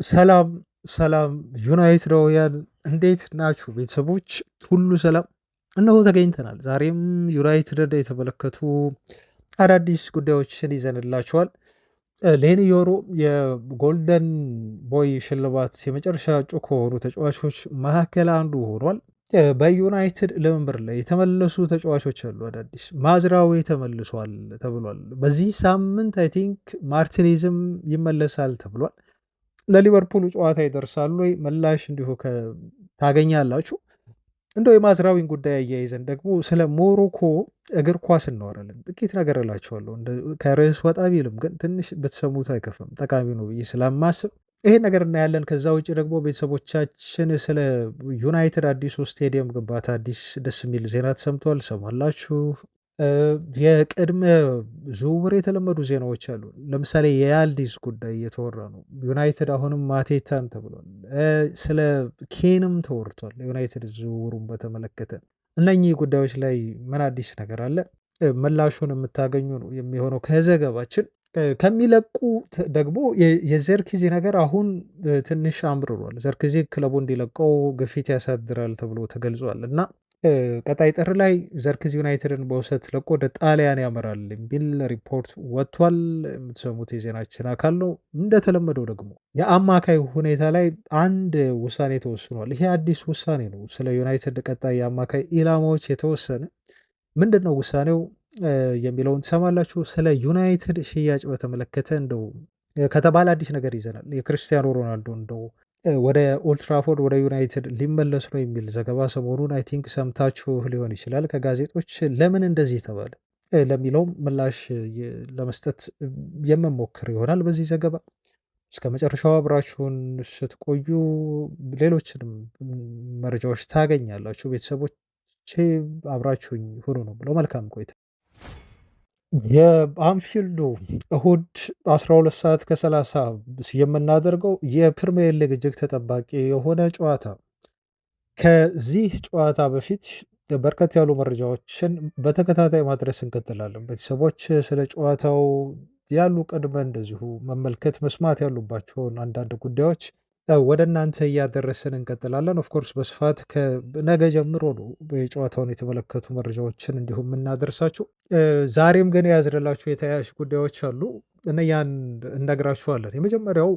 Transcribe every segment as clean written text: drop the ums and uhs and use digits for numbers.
ሰላም ሰላም ዩናይትዳውያን እንዴት ናችሁ? ቤተሰቦች ሁሉ ሰላም? እነሆ ተገኝተናል። ዛሬም ዩናይትድን የተመለከቱ አዳዲስ ጉዳዮችን ይዘንላችኋል። ሌኒ ዮሮ የጎልደን ቦይ ሽልማት የመጨረሻ እጩ ከሆኑ ተጫዋቾች መካከል አንዱ ሆኗል። በዩናይትድ ልምምር ላይ የተመለሱ ተጫዋቾች አሉ። አዳዲስ ማዝራዊ ተመልሷል ተብሏል። በዚህ ሳምንት አይ ቲንክ ማርቲኔዝም ይመለሳል ተብሏል። ለሊቨርፑሉ ጨዋታ ይደርሳሉ ወይ? ምላሽ እንዲሁ ታገኛላችሁ። እንደው የማዝራዊን ጉዳይ አያይዘን ደግሞ ስለ ሞሮኮ እግር ኳስ እናወራለን። ጥቂት ነገር እላችኋለሁ ከርዕስ ወጣ ቢልም ግን ትንሽ ብትሰሙት አይከፋም፣ ጠቃሚ ነው ብዬ ስለማስብ ይሄን ነገር እናያለን። ከዛ ውጭ ደግሞ ቤተሰቦቻችን ስለ ዩናይትድ አዲሱ ስቴዲየም ግንባታ አዲስ ደስ የሚል ዜና ተሰምቷል፣ ሰማላችሁ። የቅድመ ዝውውር የተለመዱ ዜናዎች አሉ። ለምሳሌ የያልዲዝ ጉዳይ እየተወራ ነው። ዩናይትድ አሁንም ማቴታን ተብሏል። ስለ ኬንም ተወርቷል። ዩናይትድ ዝውውሩን በተመለከተ እነኚህ ጉዳዮች ላይ ምን አዲስ ነገር አለ? ምላሹን የምታገኙ ነው የሚሆነው ከዘገባችን። ከሚለቁ ደግሞ የዘርክዚ ነገር አሁን ትንሽ አምርሯል። ዘርክዚ ክለቡ እንዲለቀው ግፊት ያሳድራል ተብሎ ተገልጿል እና ቀጣይ ጥር ላይ ዘርክዚ ዩናይትድን በውሰት ለቆ ወደ ጣሊያን ያመራል የሚል ሪፖርት ወጥቷል። የምትሰሙት የዜናችን አካል ነው። እንደተለመደው ደግሞ የአማካይ ሁኔታ ላይ አንድ ውሳኔ ተወስኗል። ይሄ አዲስ ውሳኔ ነው። ስለ ዩናይትድ ቀጣይ የአማካይ ኢላማዎች የተወሰነ ምንድን ነው ውሳኔው የሚለውን ትሰማላችሁ። ስለ ዩናይትድ ሽያጭ በተመለከተ እንደው ከተባለ አዲስ ነገር ይዘናል። የክርስቲያኖ ሮናልዶ እንደው ወደ ኦልትራፎርድ ወደ ዩናይትድ ሊመለስ ነው የሚል ዘገባ ሰሞኑን አይ ቲንክ ሰምታችሁ ሊሆን ይችላል ከጋዜጦች። ለምን እንደዚህ ተባለ ለሚለውም ምላሽ ለመስጠት የምሞክር ይሆናል በዚህ ዘገባ። እስከ መጨረሻው አብራችሁን ስትቆዩ ሌሎችንም መረጃዎች ታገኛላችሁ። ቤተሰቦች አብራችሁኝ ሆኖ ነው ብለው መልካም ቆይታ። የአንፊልዱ እሁድ 12 ሰዓት ከ30 የምናደርገው የፕሪሚየር ሊግ እጅግ ተጠባቂ የሆነ ጨዋታ። ከዚህ ጨዋታ በፊት በርከት ያሉ መረጃዎችን በተከታታይ ማድረስ እንቀጥላለን። ቤተሰቦች ስለ ጨዋታው ያሉ ቅድመ እንደዚሁ መመልከት መስማት ያሉባቸውን አንዳንድ ጉዳዮች ወደ እናንተ እያደረስን እንቀጥላለን። ኦፍኮርስ በስፋት ከነገ ጀምሮ ነው የጨዋታውን የተመለከቱ መረጃዎችን እንዲሁም የምናደርሳችሁ። ዛሬም ግን የያዝንላችሁ የተያያዥ ጉዳዮች አሉ። እነያን እነግራችኋለን። የመጀመሪያው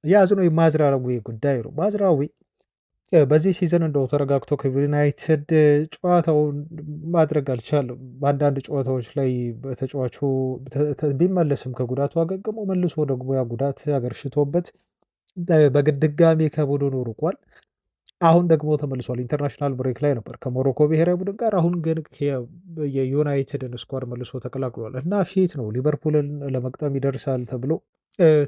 የያዝነው የማዝራዊ ጉዳይ ነው። ማዝራዊ በዚህ ሲዝን እንደው ተረጋግቶ ከዩናይትድ ጨዋታውን ማድረግ አልቻለም። በአንዳንድ ጨዋታዎች ላይ በተጫዋቹ ቢመለስም ከጉዳቱ አገግሞ መልሶ ደግሞ ያ ጉዳት አገርሽቶበት በድጋሚ ከቡድኑ ርቋል። አሁን ደግሞ ተመልሷል። ኢንተርናሽናል ብሬክ ላይ ነበር ከሞሮኮ ብሔራዊ ቡድን ጋር። አሁን ግን የዩናይትድን ስኳድ መልሶ ተቀላቅሏል እና ፊት ነው ሊቨርፑልን ለመቅጠም ይደርሳል ተብሎ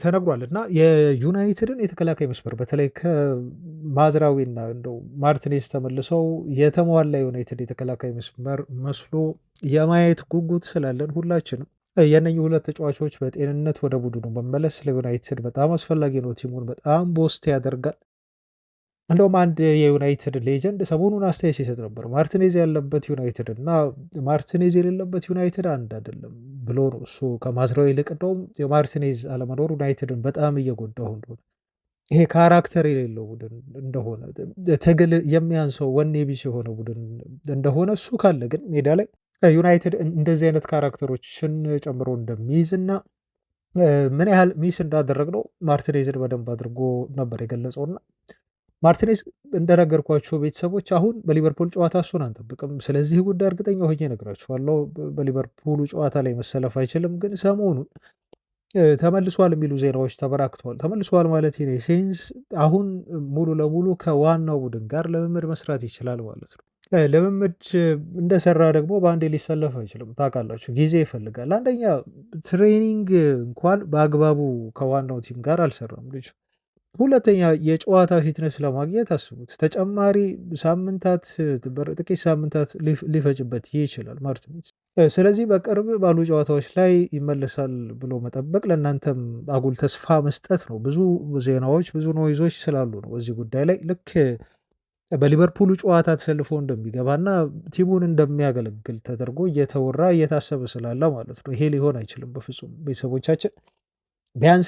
ተነግሯል እና የዩናይትድን የተከላካይ መስመር በተለይ ከማዝራዊና እንደው ማርቲኔዝ ተመልሰው የተሟላ ዩናይትድ የተከላካይ መስመር መስሎ የማየት ጉጉት ስላለን ሁላችንም የነኚህ ሁለት ተጫዋቾች በጤንነት ወደ ቡድኑ መመለስ ለዩናይትድ በጣም አስፈላጊ ነው። ቲሙን በጣም ቦስት ያደርጋል። እንደውም አንድ የዩናይትድ ሌጀንድ ሰሞኑን አስተያየት ሲሰጥ ነበር። ማርቲኔዝ ያለበት ዩናይትድ እና ማርቲኔዝ የሌለበት ዩናይትድ አንድ አይደለም ብሎ ነው እሱ ከማዝራዊ ይልቅ እንደውም የማርቲኔዝ አለመኖር ዩናይትድን በጣም እየጎዳው እንደሆነ፣ ይሄ ካራክተር የሌለው ቡድን እንደሆነ፣ ትግል የሚያንሰው ወኔ ቢስ የሆነ ቡድን እንደሆነ እሱ ካለ ግን ሜዳ ላይ ዩናይትድ እንደዚህ አይነት ካራክተሮችን ጨምሮ እንደሚይዝ እና ምን ያህል ሚስ እንዳደረግነው ማርቲኔዝን በደንብ አድርጎ ነበር የገለጸውና ማርቲኔዝ እንደነገርኳቸው ቤተሰቦች አሁን በሊቨርፑል ጨዋታ እሱን አንጠብቅም። ስለዚህ ጉዳይ እርግጠኛ ሆኜ እነግራችኋለሁ። በሊቨርፑሉ ጨዋታ ላይ መሰለፍ አይችልም፣ ግን ሰሞኑን ተመልሷል የሚሉ ዜናዎች ተበራክተዋል። ተመልሷል ማለት ሴንስ አሁን ሙሉ ለሙሉ ከዋናው ቡድን ጋር ልምምድ መስራት ይችላል ማለት ነው። ልምምድ እንደሰራ ደግሞ በአንዴ ሊሰለፍ አይችልም። ታውቃላችሁ፣ ጊዜ ይፈልጋል። አንደኛ ትሬኒንግ እንኳን በአግባቡ ከዋናው ቲም ጋር አልሰራም ልጁ። ሁለተኛ የጨዋታ ፊትነስ ለማግኘት አስቡት፣ ተጨማሪ ሳምንታት ጥቂት ሳምንታት ሊፈጅበት ይችላል ማርቲኔዝ። ስለዚህ በቅርብ ባሉ ጨዋታዎች ላይ ይመለሳል ብሎ መጠበቅ ለእናንተም አጉል ተስፋ መስጠት ነው። ብዙ ዜናዎች ብዙ ኖይዞች ስላሉ ነው በዚህ ጉዳይ ላይ ልክ በሊቨርፑሉ ጨዋታ ተሰልፎ እንደሚገባና ቲሙን እንደሚያገለግል ተደርጎ እየተወራ እየታሰበ ስላለ ማለት ነው። ይሄ ሊሆን አይችልም በፍጹም ቤተሰቦቻችን። ቢያንስ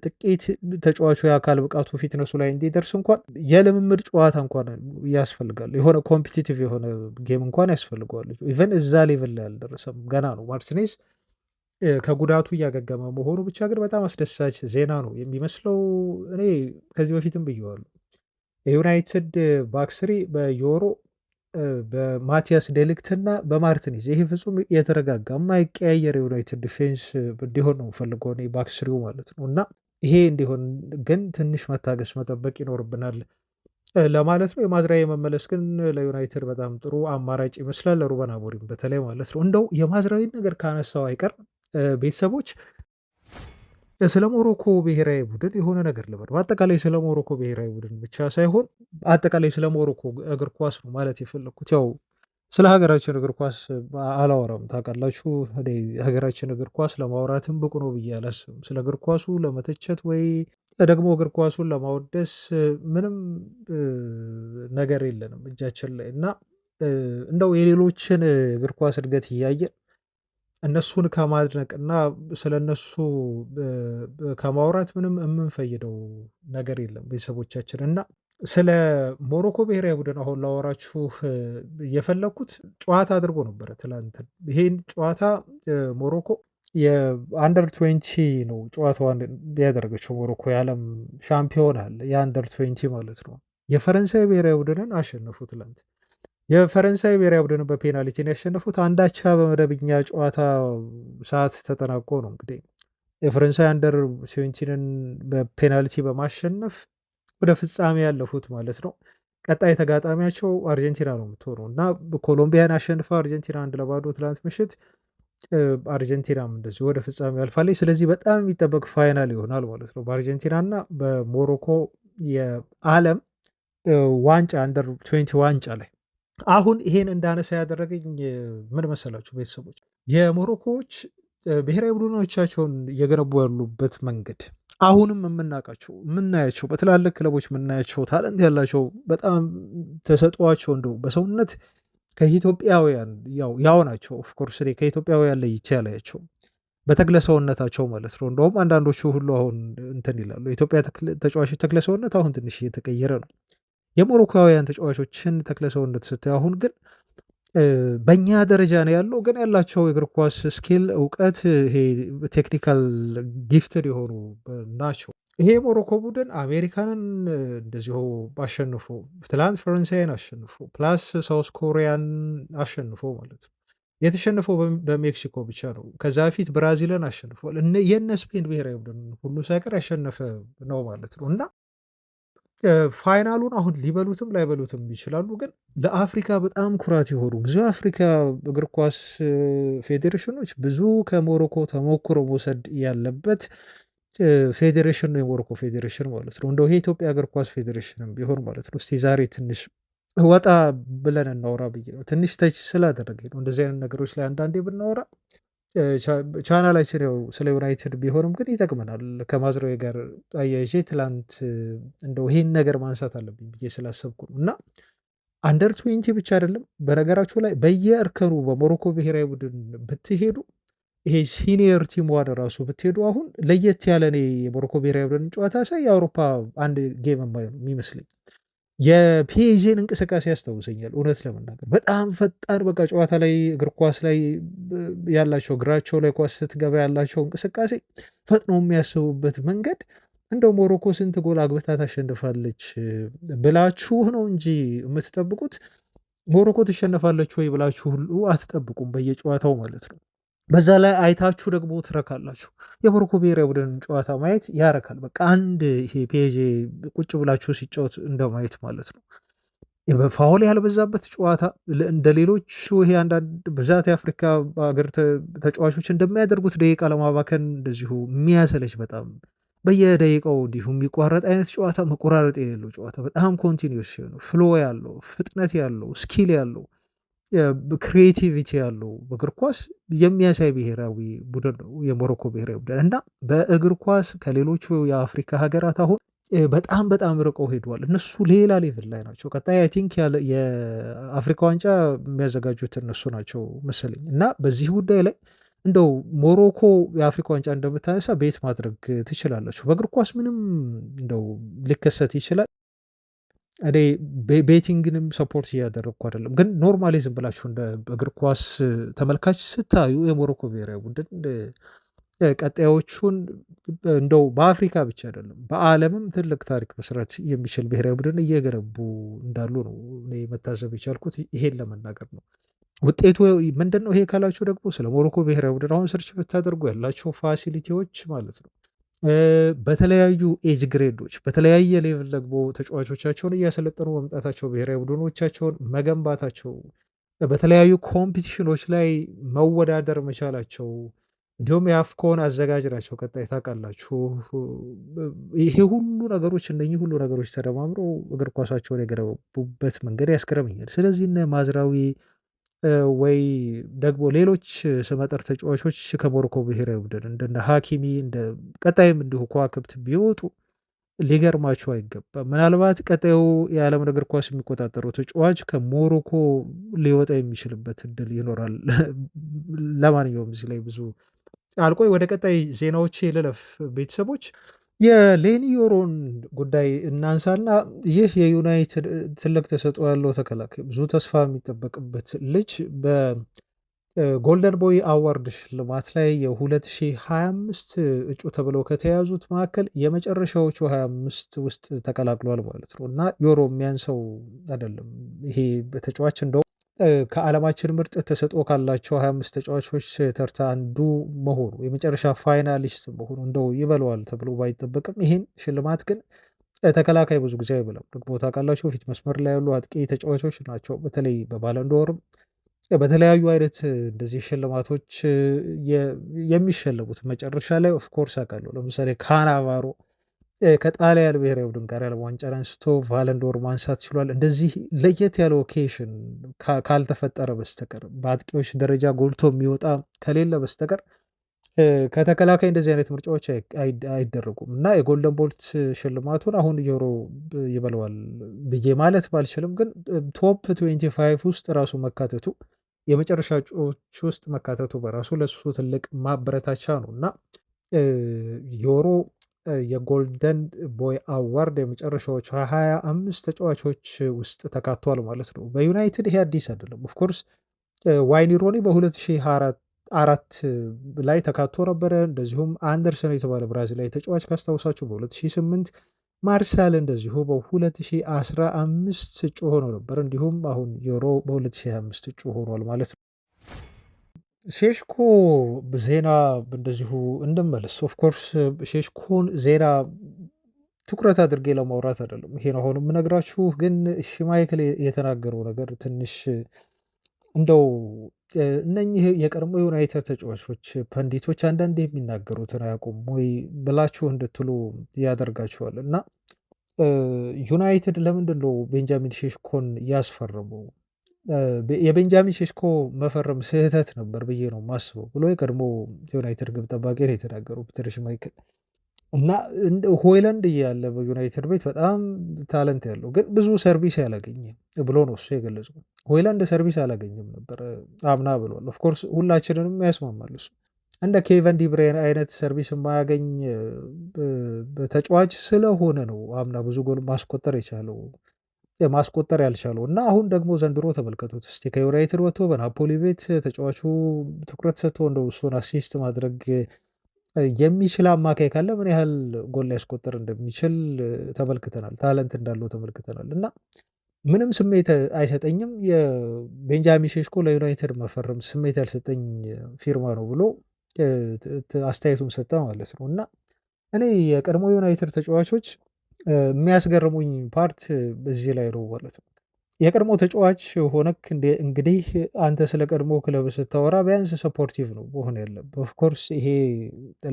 ጥቂት ተጫዋቹ የአካል ብቃቱ ፊትነሱ ላይ እንዲደርስ እንኳን የልምምድ ጨዋታ እንኳን ያስፈልጋል። የሆነ ኮምፒቲቲቭ የሆነ ጌም እንኳን ያስፈልገዋል። ኢቨን እዛ ሌቭል ላይ አልደረሰም፣ ገና ነው። ማርቲኔዝ ከጉዳቱ እያገገመ መሆኑ ብቻ ግን በጣም አስደሳች ዜና ነው የሚመስለው። እኔ ከዚህ በፊትም ብየዋለሁ የዩናይትድ ባክስሪ በዮሮ በማቲያስ ዴሊክት እና በማርቲኔዝ ይሄ ፍጹም የተረጋጋ የማይቀያየር የዩናይትድ ዲፌንስ እንዲሆን ነው ፈልገው እኔ ባክስሪው ማለት ነው። እና ይሄ እንዲሆን ግን ትንሽ መታገስ መጠበቅ ይኖርብናል ለማለት ነው። የማዝራዊ መመለስ ግን ለዩናይትድ በጣም ጥሩ አማራጭ ይመስላል፣ ለሩበን አሞሪም በተለይ ማለት ነው። እንደው የማዝራዊን ነገር ካነሳው አይቀር ቤተሰቦች ስለ ሞሮኮ ብሔራዊ ቡድን የሆነ ነገር ልበል። በአጠቃላይ ስለ ሞሮኮ ብሔራዊ ቡድን ብቻ ሳይሆን አጠቃላይ ስለ ሞሮኮ እግር ኳስ ነው ማለት የፈለግኩት። ያው ስለ ሀገራችን እግር ኳስ አላወራም ታውቃላችሁ። እኔ ሀገራችን እግር ኳስ ለማውራትም ብቁ ነው ብዬ አላስብም። ስለ እግር ኳሱ ለመተቸት ወይ ደግሞ እግር ኳሱን ለማወደስ ምንም ነገር የለንም እጃችን ላይ እና እንደው የሌሎችን እግር ኳስ እድገት እያየን እነሱን ከማድነቅና ስለነሱ ከማውራት ምንም የምንፈይደው ነገር የለም ቤተሰቦቻችን። እና ስለ ሞሮኮ ብሔራዊ ቡድን አሁን ላወራችሁ የፈለግኩት ጨዋታ አድርጎ ነበረ ትላንት። ይሄን ጨዋታ ሞሮኮ የአንደር 20 ነው ጨዋታዋን ያደረገችው። ሞሮኮ የዓለም ሻምፒዮን አለ የአንደር 20 ማለት ነው። የፈረንሳይ ብሔራዊ ቡድንን አሸነፉ ትላንት። የፈረንሳይ ብሔራዊ ቡድን በፔናልቲን ያሸነፉት አንዳቻ በመደበኛ ጨዋታ ሰዓት ተጠናቆ ነው። እንግዲህ የፈረንሳይ አንደር 17ን በፔናልቲ በማሸነፍ ወደ ፍጻሜ ያለፉት ማለት ነው። ቀጣይ ተጋጣሚያቸው አርጀንቲና ነው የምትሆነው እና ኮሎምቢያን አሸንፋ አርጀንቲና 1-0 ትላንት ምሽት፣ አርጀንቲናም እንደዚህ ወደ ፍጻሜ ያልፋለች። ስለዚህ በጣም የሚጠበቅ ፋይናል ይሆናል ማለት ነው በአርጀንቲና እና በሞሮኮ የዓለም ዋንጫ አንደር 20 ዋንጫ ላይ። አሁን ይሄን እንዳነሳ ያደረገኝ ምን መሰላችሁ ቤተሰቦች፣ የሞሮኮዎች ብሔራዊ ቡድኖቻቸውን እየገነቡ ያሉበት መንገድ አሁንም የምናያቸው በትላልቅ ክለቦች የምናያቸው ታለንት ያላቸው በጣም ተሰጧቸው እንደው በሰውነት ከኢትዮጵያውያን ያው ናቸው። ኦፍኮርስ እኔ ከኢትዮጵያውያን ለይቼ ያላያቸው በተክለ ሰውነታቸው ማለት ነው። እንደውም አንዳንዶቹ ሁሉ አሁን እንትን ይላሉ። የኢትዮጵያ ተጫዋቾች ተክለ ሰውነት አሁን ትንሽ እየተቀየረ ነው። የሞሮኮውያን ተጫዋቾችን ተክለ ሰውነት ስታይ አሁን ግን በእኛ ደረጃ ነው ያለው። ግን ያላቸው የእግር ኳስ ስኪል እውቀት፣ ይሄ ቴክኒካል ጊፍትድ የሆኑ ናቸው። ይሄ የሞሮኮ ቡድን አሜሪካንን እንደዚሁ አሸንፎ ትላንት ፈረንሳይን አሸንፎ ፕላስ ሳውስ ኮሪያን አሸንፎ ማለት ነው። የተሸነፈው በሜክሲኮ ብቻ ነው። ከዛ በፊት ብራዚልን አሸንፏል። የነ ስፔን ብሔራዊ ቡድን ሁሉ ሳይቀር ያሸነፈ ነው ማለት ነው። እና ፋይናሉን አሁን ሊበሉትም ላይበሉትም ይችላሉ። ግን ለአፍሪካ በጣም ኩራት የሆኑ ብዙ የአፍሪካ እግር ኳስ ፌዴሬሽኖች ብዙ ከሞሮኮ ተሞክሮ መውሰድ ያለበት ፌዴሬሽን ነው የሞሮኮ ፌዴሬሽን ማለት ነው። እንደው የኢትዮጵያ እግር ኳስ ፌዴሬሽንም ቢሆን ማለት ነው። እስቲ ዛሬ ትንሽ ወጣ ብለን እናውራ ብዬ ነው። ትንሽ ተች ስላደረገኝ ነው እንደዚህ አይነት ነገሮች ላይ አንዳንዴ ብናወራ። ቻናላችን ያው ስለ ዩናይትድ ቢሆንም ግን ይጠቅመናል። ከማዝራዊ ጋር አያይዤ ትላንት እንደው ይሄን ነገር ማንሳት አለብኝ ብዬ ስላሰብኩ ነው። እና አንደር 20 ብቻ አይደለም በነገራችሁ ላይ በየእርከኑ በሞሮኮ ብሔራዊ ቡድን ብትሄዱ ይሄ ሲኒየር ቲም ዋን ራሱ ብትሄዱ አሁን ለየት ያለ እኔ የሞሮኮ ብሔራዊ ቡድን ጨዋታ ሳይ የአውሮፓ አንድ ጌም የማየው የሚመስለኝ የፒኤስጂን እንቅስቃሴ ያስታውሰኛል። እውነት ለመናገር በጣም ፈጣን በቃ ጨዋታ ላይ እግር ኳስ ላይ ያላቸው እግራቸው ላይ ኳስ ስትገባ ያላቸው እንቅስቃሴ ፈጥኖ የሚያስቡበት መንገድ እንደው ሞሮኮ ስንት ጎል አግብታ ታሸንፋለች ብላችሁ ነው እንጂ የምትጠብቁት ሞሮኮ ትሸነፋለች ወይ ብላችሁ ሁሉ አትጠብቁም በየጨዋታው ማለት ነው። በዛ ላይ አይታችሁ ደግሞ ትረካላችሁ። የሞሮኮ ብሔራዊ ቡድን ጨዋታ ማየት ያረካል። በቃ አንድ ይሄ ፔጄ ቁጭ ብላችሁ ሲጫወት እንደማየት ማለት ነው። በፋውል ያልበዛበት ጨዋታ እንደ ሌሎች ይሄ አንዳንድ ብዛት የአፍሪካ ሀገር ተጫዋቾች እንደሚያደርጉት ደቂቃ ለማባከን እንደዚሁ የሚያሰለች በጣም በየደቂቃው እንዲሁ የሚቋረጥ አይነት ጨዋታ፣ መቆራረጥ የሌለው ጨዋታ በጣም ኮንቲኒስ ሲሆነው ፍሎ ያለው ፍጥነት ያለው ስኪል ያለው ክሪኤቲቪቲ ያለው በእግር ኳስ የሚያሳይ ብሔራዊ ቡድን ነው የሞሮኮ ብሔራዊ ቡድን። እና በእግር ኳስ ከሌሎቹ የአፍሪካ ሀገራት አሁን በጣም ርቀው ሄደዋል። እነሱ ሌላ ሌቭል ላይ ናቸው። ቀጣይ አይ ቲንክ የአፍሪካ ዋንጫ የሚያዘጋጁት እነሱ ናቸው መሰለኝ። እና በዚህ ጉዳይ ላይ እንደው ሞሮኮ የአፍሪካ ዋንጫ እንደምታነሳ ቤት ማድረግ ትችላላችሁ። በእግር ኳስ ምንም እንደው ሊከሰት ይችላል። እኔ ቤቲንግንም ሰፖርት እያደረግኩ አይደለም፣ ግን ኖርማሊ ዝም ብላችሁ እንደ እግር ኳስ ተመልካች ስታዩ የሞሮኮ ብሔራዊ ቡድን ቀጣዮቹን እንደው በአፍሪካ ብቻ አይደለም በዓለምም ትልቅ ታሪክ መስራት የሚችል ብሔራዊ ቡድን እየገነቡ እንዳሉ ነው እኔ መታዘብ የቻልኩት። ይሄን ለመናገር ነው። ውጤቱ ምንድነው? ይሄ ካላችሁ ደግሞ ስለ ሞሮኮ ብሔራዊ ቡድን አሁን ሰርች ብታደርጉ ያላቸው ፋሲሊቲዎች ማለት ነው በተለያዩ ኤጅ ግሬዶች በተለያየ ሌቭል ደግሞ ተጫዋቾቻቸውን እያሰለጠኑ መምጣታቸው ብሔራዊ ቡድኖቻቸውን መገንባታቸው በተለያዩ ኮምፒቲሽኖች ላይ መወዳደር መቻላቸው እንዲሁም የአፍኮን አዘጋጅ ናቸው። ቀጣይ ታውቃላችሁ ይሄ ሁሉ ነገሮች እነኚህ ሁሉ ነገሮች ተደማምረው እግር ኳሳቸውን የገነቡበት መንገድ ያስገርመኛል። ስለዚህ እነ ማዝራዊ ወይ ደግሞ ሌሎች ስመጥር ተጫዋቾች ከሞሮኮ ብሔራዊ ቡድን እንደነ ሀኪሚ እንደ ቀጣይም እንዲሁ ከዋክብት ቢወጡ ሊገርማችሁ አይገባም። ምናልባት ቀጣዩ የዓለምን እግር ኳስ የሚቆጣጠረው ተጫዋች ከሞሮኮ ሊወጣ የሚችልበት እድል ይኖራል። ለማንኛውም እዚህ ላይ ብዙ አልቆይ፣ ወደ ቀጣይ ዜናዎቼ ልለፍ ቤተሰቦች። የሌኒ ዮሮን ጉዳይ እናንሳና ይህ የዩናይትድ ትልቅ ተሰጥኦ ያለው ተከላካይ ብዙ ተስፋ የሚጠበቅበት ልጅ በጎልደን ቦይ አዋርድ ሽልማት ላይ የ2025 እጩ ተብለው ከተያዙት መካከል የመጨረሻዎቹ 25 ውስጥ ተቀላቅሏል ማለት ነው። እና ዮሮ የሚያንሰው አይደለም ይሄ ተጫዋች እንደው ከዓለማችን ምርጥ ተሰጥኦ ካላቸው 25 ተጫዋቾች ተርታ አንዱ መሆኑ የመጨረሻ ፋይናሊስት መሆኑ እንደው ይበለዋል ተብሎ ባይጠበቅም ይሄን ሽልማት ግን ተከላካይ ብዙ ጊዜ አይበላም። ደግሞ ታውቃላችሁ ፊት መስመር ላይ ያሉ አጥቂ ተጫዋቾች ናቸው። በተለይ በባለንዶርም በተለያዩ አይነት እንደዚህ ሽልማቶች የሚሸለሙት መጨረሻ ላይ ኦፍኮርስ አውቃለሁ። ለምሳሌ ካናቫሮ ከጣሊያን ብሔራዊ ቡድን ጋር ያለ ዋንጫን አንስቶ ቫለንዶር ማንሳት ችሏል። እንደዚህ ለየት ያለ ኦኬሽን ካልተፈጠረ በስተቀር በአጥቂዎች ደረጃ ጎልቶ የሚወጣ ከሌለ በስተቀር ከተከላካይ እንደዚህ አይነት ምርጫዎች አይደረጉም እና የጎልደን ቦልት ሽልማቱን አሁን ዮሮ ይበለዋል ብዬ ማለት ባልችልም፣ ግን ቶፕ 25 ውስጥ ራሱ መካተቱ የመጨረሻ እጩዎች ውስጥ መካተቱ በራሱ ለሱ ትልቅ ማበረታቻ ነው እና ዮሮ የጎልደን ቦይ አዋርድ የመጨረሻዎቹ 25 ተጫዋቾች ውስጥ ተካቷል ማለት ነው። በዩናይትድ ይሄ አዲስ አይደለም። ኦፍኮርስ ዋይኒ ሮኒ በ2004 ላይ ተካቶ ነበረ። እንደዚሁም አንደርሰን የተባለ ብራዚላዊ ተጫዋች ካስታውሳችሁ በ2008 ማርሳል እንደዚሁ በ2015 እጩ ሆኖ ነበር። እንዲሁም አሁን ዮሮ በ2025 እጩ ሆኗል ማለት ነው። ሼሽኮ ዜና እንደዚሁ እንመለስ። ኦፍኮርስ ሼሽኮን ዜና ትኩረት አድርጌ ለማውራት አይደለም ይሄን አሁን የምነግራችሁ፣ ግን ሽማይክል የተናገረው ነገር ትንሽ እንደው እነኚህ የቀድሞ ዩናይትድ ተጫዋቾች ፐንዲቶች አንዳንዴ የሚናገሩትን አያውቁም ወይ ብላችሁ እንድትሉ ያደርጋችኋል። እና ዩናይትድ ለምንድን ነው ቤንጃሚን ሼሽኮን ያስፈረመው? የቤንጃሚን ሼሽኮ መፈረም ስህተት ነበር ብዬ ነው የማስበው ብሎ የቀድሞ ዩናይትድ ግብ ጠባቂ ነው የተናገረው ፒተር ሽማይክል። እና ሆይላንድ እያለ በዩናይትድ ቤት በጣም ታለንት ያለው ግን ብዙ ሰርቪስ ያላገኘ ብሎ ነው እሱ የገለጸው። ሆይላንድ ሰርቪስ አላገኘም ነበር አምና ብሏል። ኦፍኮርስ ሁላችንንም ያስማማል እሱ እንደ ኬቨን ዲብሬን አይነት ሰርቪስ የማያገኝ ተጫዋች ስለሆነ ነው አምና ብዙ ጎል ማስቆጠር የቻለው ማስቆጠር ያልቻለው እና አሁን ደግሞ ዘንድሮ ተመልከቱት እስቲ ከዩናይትድ ወጥቶ በናፖሊ ቤት ተጫዋቹ ትኩረት ሰጥቶ እንደው እሱን አሲስት ማድረግ የሚችል አማካይ ካለ ምን ያህል ጎል ሊያስቆጥር እንደሚችል ተመልክተናል። ታለንት እንዳለው ተመልክተናል። እና ምንም ስሜት አይሰጠኝም የቤንጃሚን ሼሽኮ ለዩናይትድ መፈረም ስሜት ያልሰጠኝ ፊርማ ነው ብሎ አስተያየቱን ሰጠ ማለት ነው። እና እኔ የቀድሞ ዩናይትድ ተጫዋቾች የሚያስገርሙኝ ፓርት በዚህ ላይ ነው ማለት ነው። የቀድሞ ተጫዋች ሆነክ እንግዲህ አንተ ስለ ቀድሞ ክለብ ስታወራ ቢያንስ ሰፖርቲቭ ነው መሆን ያለብህ። ኦፍኮርስ ይሄ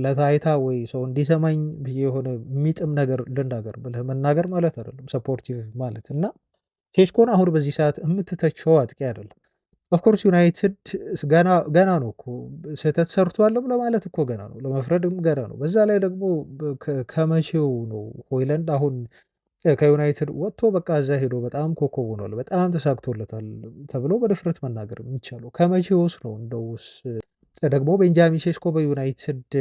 ለታይታ ወይ ሰው እንዲሰማኝ ብዬ የሆነ የሚጥም ነገር ልናገር ብለህ መናገር ማለት አይደለም ሰፖርቲቭ ማለት እና ሼሽኮን አሁን በዚህ ሰዓት የምትተቸው አጥቂ አይደለም። ኦፍኮርስ ዩናይትድ ገና ነው እኮ ስህተት ሰርቷልም ለማለት እኮ ገና ነው፣ ለመፍረድም ገና ነው። በዛ ላይ ደግሞ ከመቼው ነው ሆይላንድ አሁን ከዩናይትድ ወጥቶ በቃ እዛ ሄዶ በጣም ኮከብ ሆኗል፣ በጣም ተሳክቶለታል ተብሎ በድፍረት መናገር የሚቻለው ከመቼውስ ነው? እንደውስ ደግሞ ቤንጃሚን ሼሽኮ በዩናይትድ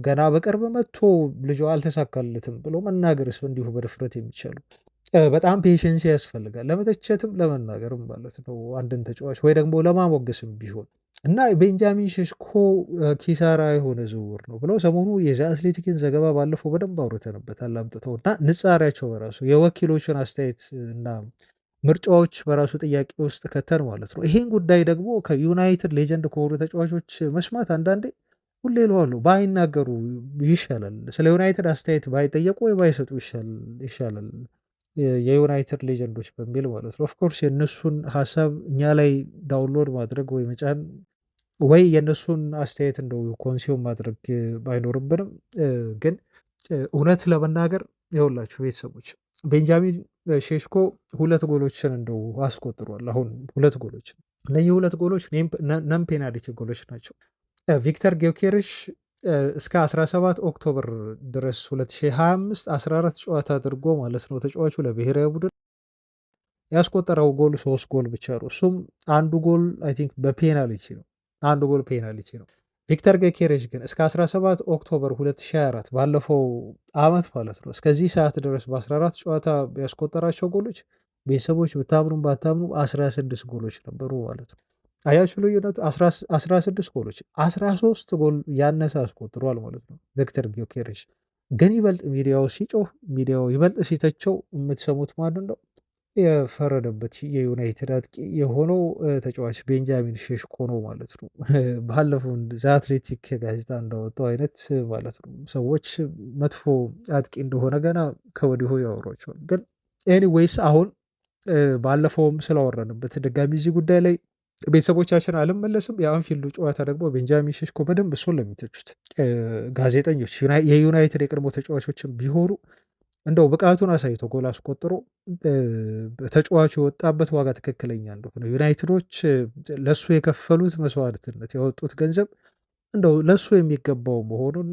ገና በቅርብ መጥቶ ልጁ አልተሳካለትም ብሎ መናገርስ እንዲሁ በድፍረት የሚቻሉ በጣም ፔሽንስ ያስፈልጋል ለመተቸትም ለመናገርም ማለት ነው አንድን ተጫዋች ወይ ደግሞ ለማሞገስም ቢሆን እና ቤንጃሚን ሼሽኮ ኪሳራ የሆነ ዝውውር ነው ብለው ሰሞኑ የዚ አትሌቲክን ዘገባ ባለፈው በደንብ አውርተንበታል አምጥተው እና ንጻሪያቸው በራሱ የወኪሎችን አስተያየት እና ምርጫዎች በራሱ ጥያቄ ውስጥ ከተን ማለት ነው። ይሄን ጉዳይ ደግሞ ከዩናይትድ ሌጀንድ ከሆኑ ተጫዋቾች መስማት አንዳንዴ ሁሌ እለዋለሁ ባይናገሩ ይሻላል። ስለ ዩናይትድ አስተያየት ባይጠየቁ ወይ ባይሰጡ ይሻላል የዩናይትድ ሌጀንዶች በሚል ማለት ነው። ኦፍኮርስ የእነሱን ሀሳብ እኛ ላይ ዳውንሎድ ማድረግ ወይ መጫን ወይ የእነሱን አስተያየት እንደው ኮንሲውም ማድረግ ባይኖርብንም ግን እውነት ለመናገር ይኸውላችሁ ቤተሰቦች ቤንጃሚን ሼሽኮ 2 ጎሎችን እንደው አስቆጥሯል። አሁን 2 ጎሎችን እነዚህ 2 ጎሎች ነን ፔናልቲ ጎሎች ናቸው። ቪክተር ጊዮኬሬሽ እስከ 17 ኦክቶበር ድረስ 2025 14 ጨዋታ አድርጎ ማለት ነው ተጫዋቹ ለብሔራዊ ቡድን ያስቆጠረው ጎል 3 ጎል ብቻ ነው። እሱም አንዱ ጎል አይ ቲንክ በፔናልቲ ነው። አንዱ ጎል ፔናልቲ ነው። ቪክተር ጊዮኬሬሽ ግን እስከ 17 ኦክቶበር 2024 ባለፈው ዓመት ማለት ነው እስከዚህ ሰዓት ድረስ በ14 ጨዋታ ያስቆጠራቸው ጎሎች ቤተሰቦች ብታምኑም ባታምኑ 16 ጎሎች ነበሩ ማለት ነው። አያችሁ ልዩነቱ 16 ጎሎች 13 ጎል ያነሰ አስቆጥሯል ማለት ነው ቪክተር ጊዮኬሬሽ። ግን ይበልጥ ሚዲያው ሲጮህ ሚዲያው ይበልጥ ሲተቸው የምትሰሙት ማንን ነው? የፈረደበት የዩናይትድ አጥቂ የሆነው ተጫዋች ቤንጃሚን ሼሽኮ ነው ማለት ነው። ባለፈው ዘ አትሌቲክ ጋዜጣ እንዳወጣው አይነት ማለት ነው ሰዎች መጥፎ አጥቂ እንደሆነ ገና ከወዲሁ ያወሯቸዋል። ግን ኤኒዌይስ አሁን ባለፈውም ስላወራንበት ድጋሚ እዚህ ጉዳይ ላይ ቤተሰቦቻችን አልመለስም። የአንፊልዱ ጨዋታ ደግሞ ቤንጃሚን ሼሽኮ በደንብ እሱን ለሚተቹት ጋዜጠኞች የዩናይትድ የቀድሞ ተጫዋቾችን ቢሆኑ እንደው ብቃቱን አሳይቶ ጎል አስቆጥሮ ተጫዋቹ የወጣበት ዋጋ ትክክለኛ እንደሆነ ዩናይትዶች ለሱ የከፈሉት መስዋዕትነት ያወጡት ገንዘብ እንደው ለሱ የሚገባው መሆኑን